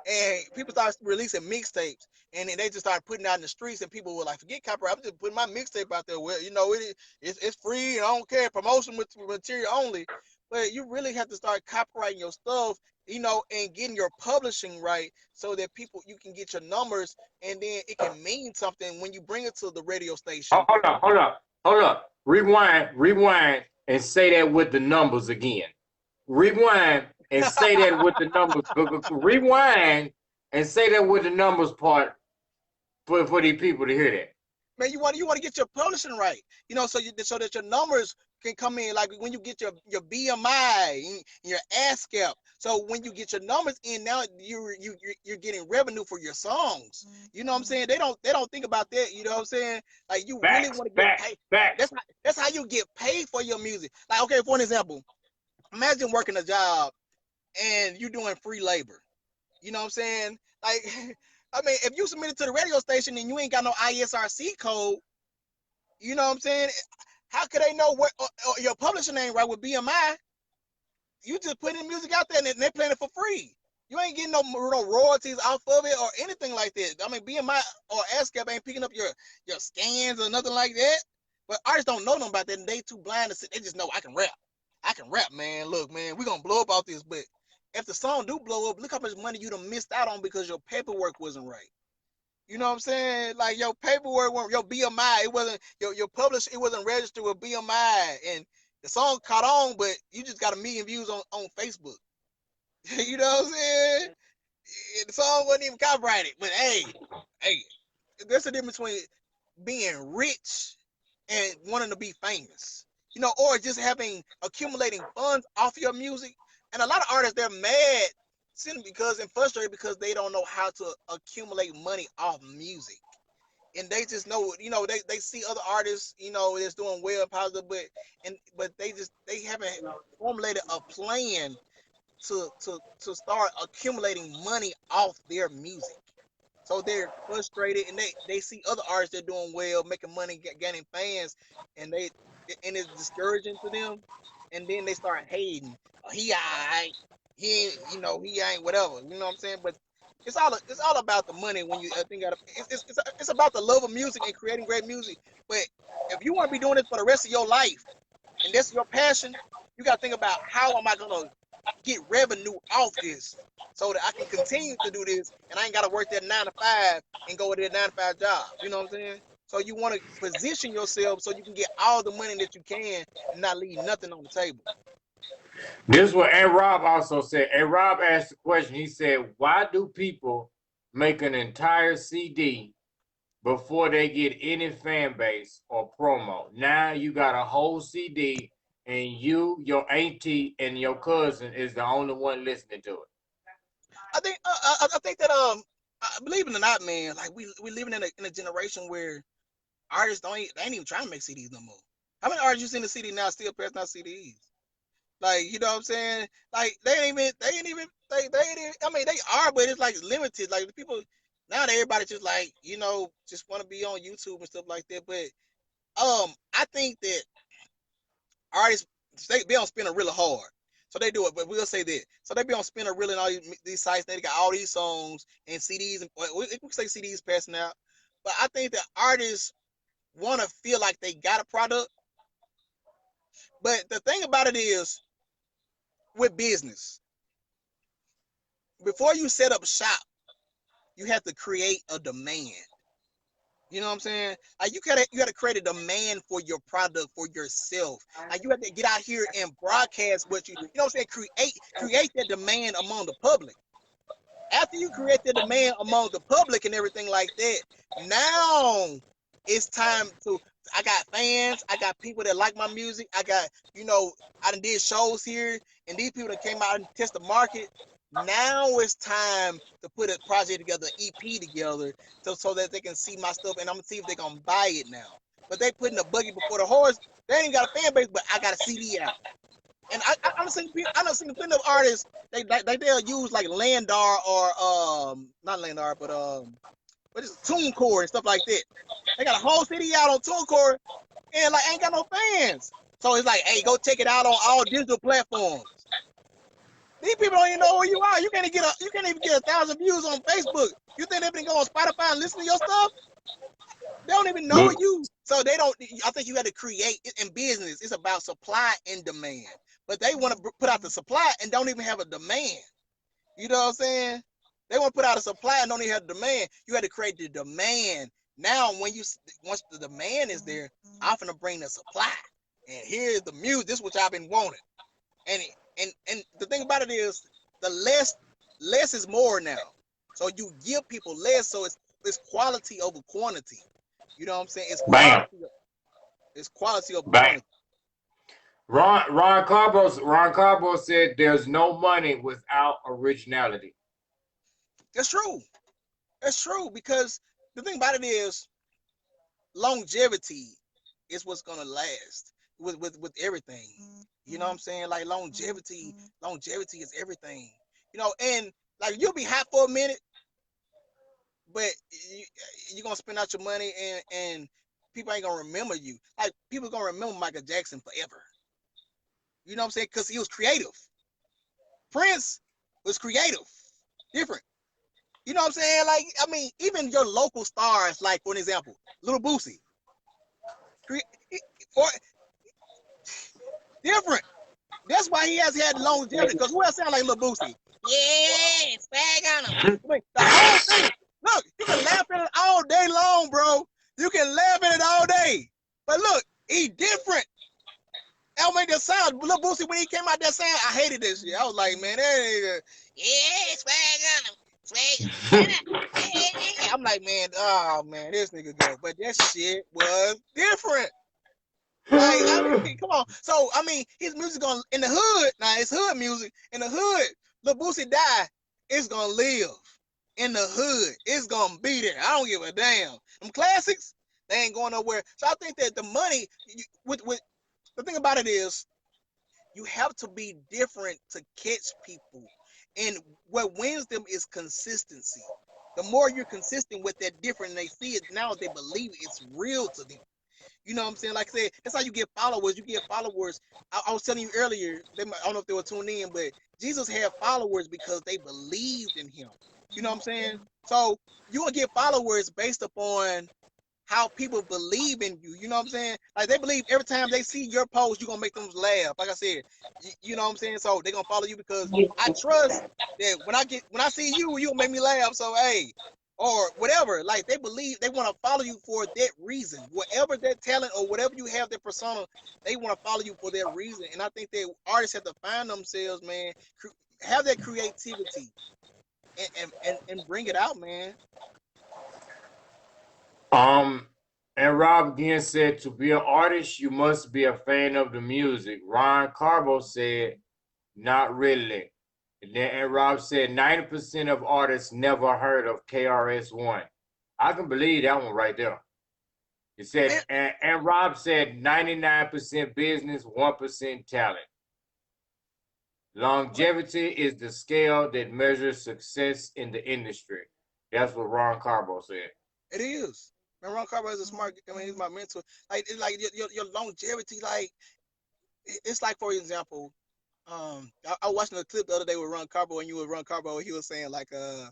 and people started releasing mixtapes, and then they just started putting out in the streets, and people were like, forget copyright, I'm just putting my mixtape out there. Well, you know, it's free, and I don't care, promotion material only. But you really have to start copyrighting your stuff, you know, and getting your publishing right, so that people, you can get your numbers, and then it can mean something when you bring it to the radio station. Hold up. Rewind, and say that with the numbers again. Rewind and say that with the numbers. Rewind and say that with the numbers part for these people to hear that. Man, you want to get your publishing right, you know, so that your numbers can come in, like when you get your BMI and your ASCAP. So when you get your numbers in, now you're getting revenue for your songs. You know what I'm saying? They don't think about that. You know what I'm saying? Like, you really want to get paid. Facts. That's how you get paid for your music. Like, okay, for an example, imagine working a job and you're doing free labor. You know what I'm saying? Like, I mean, if you submit it to the radio station and you ain't got no ISRC code, you know what I'm saying? How could they know what your publishing ain't right with BMI? You just putting music out there and they're playing it for free. You ain't getting no royalties off of it or anything like that. I mean, BMI or ASCAP ain't picking up your scans or nothing like that. But artists don't know nothing about that, and they too blind to sit. They just know, I can rap, man. Look, man, we gonna blow up off this, but if the song do blow up, look how much money you done missed out on because your paperwork wasn't right. You know what I'm saying? Like, your paperwork, your BMI, it wasn't your publish, it wasn't registered with BMI, and the song caught on, but you just got 1 million views on Facebook. You know what I'm saying? The song wasn't even copyrighted. But hey, there's a difference between being rich and wanting to be famous. You know, or just accumulating funds off your music. And a lot of artists, they're mad simply and frustrated because they don't know how to accumulate money off music. And they just know, you know, they see other artists, you know, that's doing well, positive, but they haven't formulated a plan to start accumulating money off their music. So they're frustrated, and they see other artists that are doing well, making money, gaining fans, and it's discouraging to them. And then they start hating. Oh, he alright. He ain't whatever. You know what I'm saying? But it's all about the money when you think of it. It's about the love of music and creating great music. But if you want to be doing this for the rest of your life, and that's your passion, you got to think about, how am I gonna get revenue off this, so that I can continue to do this, and I ain't got to work that 9 to 5 and go to that 9 to 5 job. You know what I'm saying? So you want to position yourself so you can get all the money that you can and not leave nothing on the table. This is what A. Rob also said. A. Rob asked the question. He said, why do people make an entire CD before they get any fan base or promo? Now you got a whole CD, and you, your auntie, and your cousin is the only one listening to it. I think that believe it or not, man, like we living in a generation where artists they ain't even trying to make CDs no more. How many artists you see in the CD now still passing out CDs? Like, you know what I'm saying? Like, they ain't even, I mean, they are, but it's like limited. Like, the people, now that everybody just like, you know, just want to be on YouTube and stuff like that. But I think that artists, they be on spinning really hard. So they do it, but we'll say that. So they be on spinning really on all these sites. They got all these songs and CDs, and we can say CDs passing out. But I think that artists want to feel like they got a product. But the thing about it is, with business, before you set up shop, you have to create a demand. You know what I'm saying? Like, you gotta create a demand for your product, for yourself. Like, you have to get out here and broadcast what you know what I'm saying? Create that demand among the public. After you create the demand among the public and everything like that, now it's time to, I got fans, I got people that like my music, I got, you know, I done did shows here, and these people that came out and test the market. Now it's time to put a project together, an EP together, so that they can see my stuff, and I'm gonna see if they're gonna buy it now. But they putting the buggy before the horse. They ain't got a fan base, but I got a CD out. And I don't seen plenty of artists, they'll use like Landar or not Landar, but what is it, TuneCore and stuff like that. They got a whole CD out on TuneCore, and like ain't got no fans. So it's like, hey, go check it out on all digital platforms. These people don't even know who you are. You can't even get 1,000 views on Facebook. You think they can go on Spotify and listen to your stuff? They don't even know Look, you. So they don't. I think you got to create in business. It's about supply and demand. But they want to put out the supply and don't even have a demand. You know what I'm saying? They want to put out a supply and don't even have a demand. You had to create the demand. Now, once the demand is there, I'm gonna bring the supply. And here's the music. This is what I've been wanting. And the thing about it is, the less is more now. So you give people less, so it's quality over quantity. You know what I'm saying? bam, It's quality over bam. quantity. Ron Carbo said there's no money without originality. That's true. That's true, because the thing about it is, longevity is what's gonna last with everything. You know what I'm saying? Like longevity is everything. You know, and like you'll be hot for a minute, but you're gonna spend out your money and people ain't gonna remember you. Like people gonna remember Michael Jackson forever. You know what I'm saying? Because he was creative. Prince was creative, different. You know what I'm saying? Like, I mean, even your local stars, like for an example, Little Boosie, or different. That's why he has had longevity. Because who else sound like Little Boosie? Yeah, swag on him. I mean, the whole thing. Look, you can laugh at it all day long, bro. You can laugh at it all day. But look, he different. That made that sound. Little Boosie, when he came out that sound, I hated this shit. I was like, man, yeah, swag on him. Swag. Yeah. I'm like, man, oh man, this nigga go. But that shit was different. Like, I mean, come on. So, I mean, his music gonna in the hood. Now, it's hood music. In the hood, Lil Boosie die, it's gonna live. In the hood, it's gonna be there. I don't give a damn. Them classics, they ain't going nowhere. So I think that the money, with the thing about it is, you have to be different to catch people. And what wins them is consistency. The more you're consistent with that different, they see it now, they believe it's real to them. You know what I'm saying? Like I said, that's how you get followers. You get followers. I was telling you earlier, I don't know if they were tuned in, but Jesus had followers because they believed in him. You know what I'm saying? So you will get followers based upon how people believe in you. You know what I'm saying? Like they believe every time they see your post, you're going to make them laugh. Like I said, you know what I'm saying? So they're going to follow you because I trust that when I see you, you'll make me laugh. So, hey, or whatever, like they believe they want to follow you for that reason. Whatever their talent or whatever you have their persona, they want to follow you for that reason. And I think that artists have to find themselves, man, have that creativity and bring it out, man. And Rob again said to be an artist, you must be a fan of the music. Ron Carbo said, not really. And Rob said 90% of artists never heard of KRS-One. I can believe that one right there. He said, and Rob said 99% business, 1% talent. Longevity is the scale that measures success in the industry. That's what Ron Carbo said. It is. Man, Ron Carbo is a smart. I mean, he's my mentor. Like, it's like your longevity. Like, it's like, for example, I was watching a clip the other day with Ron Carbo, and you with Ron Carbo, and he was saying like about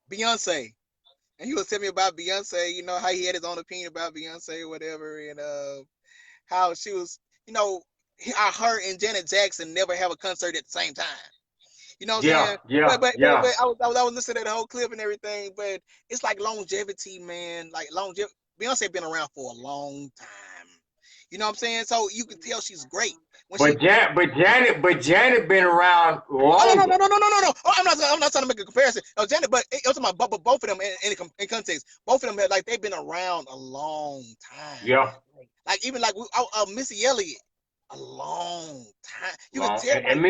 Beyonce, and he was telling me about Beyonce. You know how he had his own opinion about Beyonce or whatever, and how she was. You know, her and Janet Jackson never have a concert at the same time. You know what I'm saying? But I was listening to the whole clip and everything. But it's like longevity, man. Like longevity. Beyonce been around for a long time. You know what I'm saying? So you can tell she's great. But Janet been around longer. No. Oh, I'm not trying to make a comparison. No, Janet, but it was about both of them in context. Both of them like they've been around a long time. Yeah. Like even like Missy Elliott. A long time. You can tell. And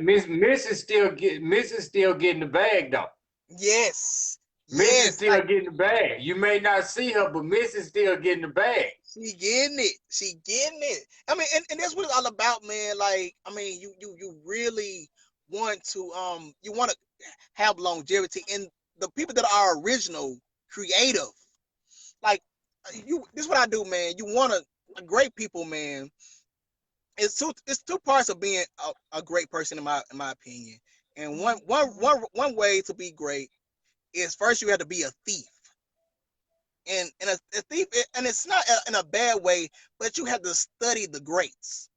Miss is still getting the bag though. Yes. Miss is still getting the bag. You may not see her, but Miss is still getting the bag. She getting it. I mean, and that's what it's all about, man. Like, I mean, you really want to have longevity, and the people that are original, creative. Like this is what I do, man. You wanna great people, man. It's two parts of being a great person in my opinion. And one way to be great is first you have to be a thief. And a thief, and it's not in a bad way, but you have to study the greats,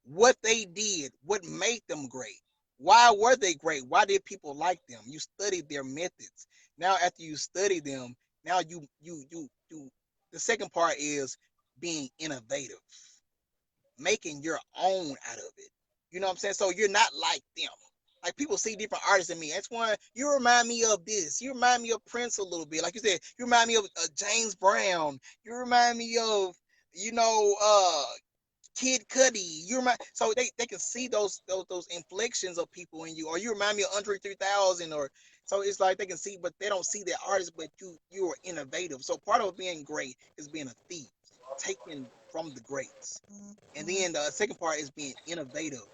what they did, what made them great, why were they great, why did people like them. You study their methods. Now after you study them, now you the second part is being innovative, making your own out of it. You know what I'm saying? So you're not like them. Like people see different artists in me. That's why you remind me of this. You remind me of Prince a little bit. Like you said, you remind me of James Brown. You remind me of, you know, Kid Cudi. You remind, so they can see those inflections of people in you. Or you remind me of Andre 3000. Or so it's like they can see, but they don't see the artist. But you are innovative. So part of being great is being a thief, taking from the greats. And then the second part is being innovative.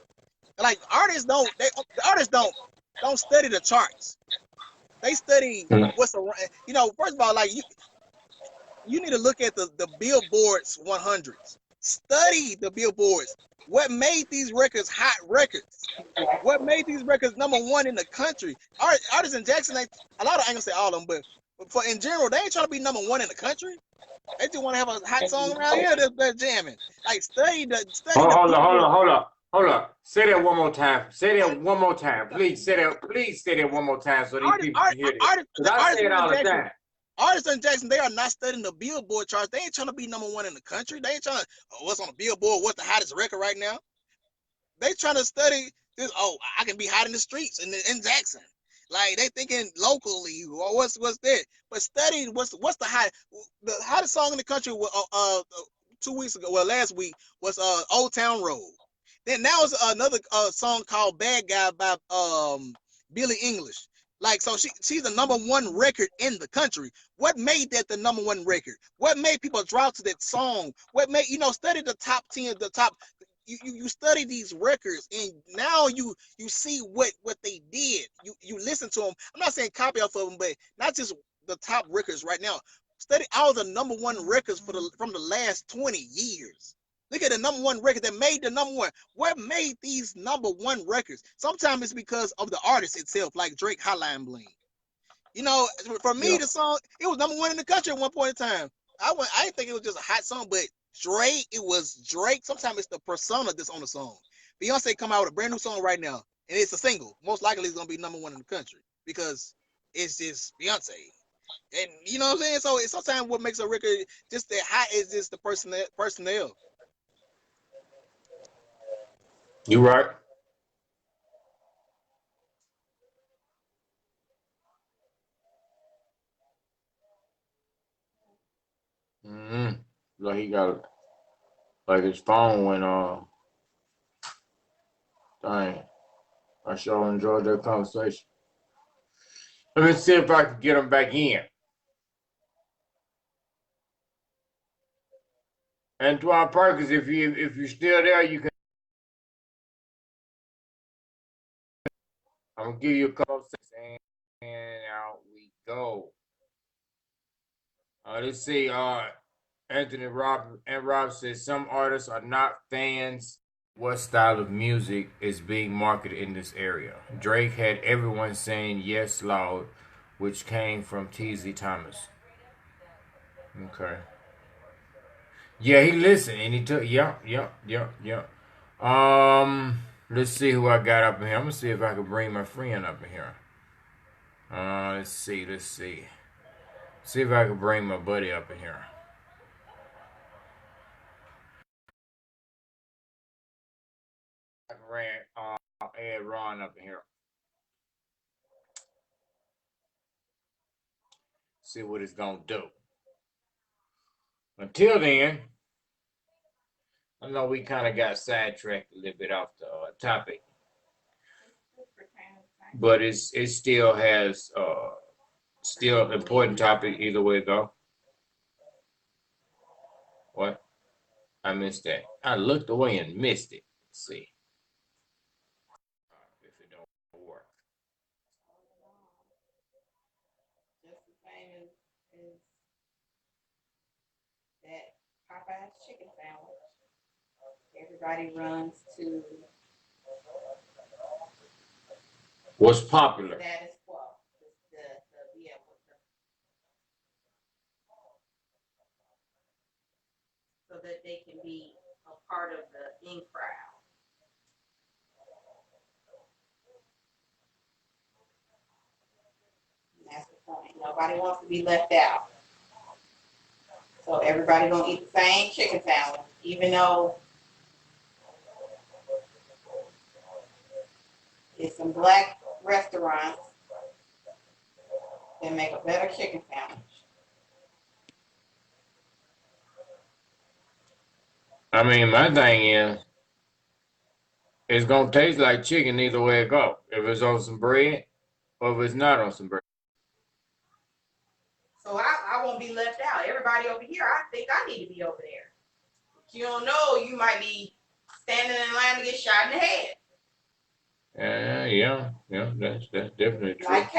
Like artists don't, the artists don't study the charts. They study what's around. You know, first of all, like you need to look at the Billboard's 100s. Study the Billboards. What made these records hot records? What made these records number one in the country? Artists in Jackson, a lot of, I ain't gonna say all of them, but for in general, they ain't trying to be number one in the country. They just want to have a hot song around here that's jamming. Like study the Billboard. Hold up. Say that one more time. Say that one more time. Please say that. Please say that one more time so these people can hear this. Because I say it all the time. Artists in Jackson, they are not studying the Billboard charts. They ain't trying to be number one in the country. They ain't trying to, what's on the Billboard, what's the hottest record right now. They trying to study this. Oh, I can be hot in the streets in Jackson. Like they thinking locally or what's that. But study what's the hottest song in the country. 2 weeks ago, well last week was Old Town Road. Then now it's another song called Bad Guy by Billie English. Like, so she's the number one record in the country. What made that the number one record? What made people draw to that song? What made, study the top 10, the top, you study these records, and now you see what they did. You listen to them. I'm not saying copy off of them, but not just the top records right now. Study all the number one records from the last 20 years. Look at the number one record that made the number one. What made these number one records? Sometimes it's because of the artist itself, like Drake Hotline Bling. For me, the song, it was number one in the country at one point in time. I didn't think it was just a hot song, but it was Drake. Sometimes it's the persona that's on the song. Beyonce come out with a brand new song right now, and it's a single. Most likely it's going to be number one in the country because it's just Beyonce. And you know what I'm saying? So it's sometimes what makes a record just that hot is just the personnel. You right. Like he got, like his phone went on. Dang. I sure enjoyed that conversation. Let me see if I can get him back in. Antwone Perkins, if you're still there, you can. I'm gonna give you a couple seconds, and out we go. Let's see. Anthony Rob says some artists are not fans. What style of music is being marketed in this area? Drake had everyone saying yes loud, which came from TZ Thomas. Okay. Yeah, he listened and he took. Yep. Let's see who I got up in here. I'm gonna see if I can bring my friend up in here. Let's see. See if I can bring my buddy up in here. I can add Ron up in here. See what it's gonna do. Until then, I know we kind of got sidetracked a little bit off the topic, but it still has still important topic either way go. What? I missed that. I looked away and missed it. Let's see if it don't work. Popeye's chicken sandwich. Everybody runs to What's popular? status quo. So that they can be a part of the in crowd. And that's the point. Nobody wants to be left out. So everybody gonna eat the same chicken sandwich, even though it's some black restaurants that make a better chicken sandwich. I mean, my thing is, it's gonna taste like chicken either way it go. If it's on some bread or if it's not on some bread. So I won't be left out. Everybody over here, I think I need to be over there. But you don't know, you might be standing in line to get shot in the head. Yeah, that's definitely true. Like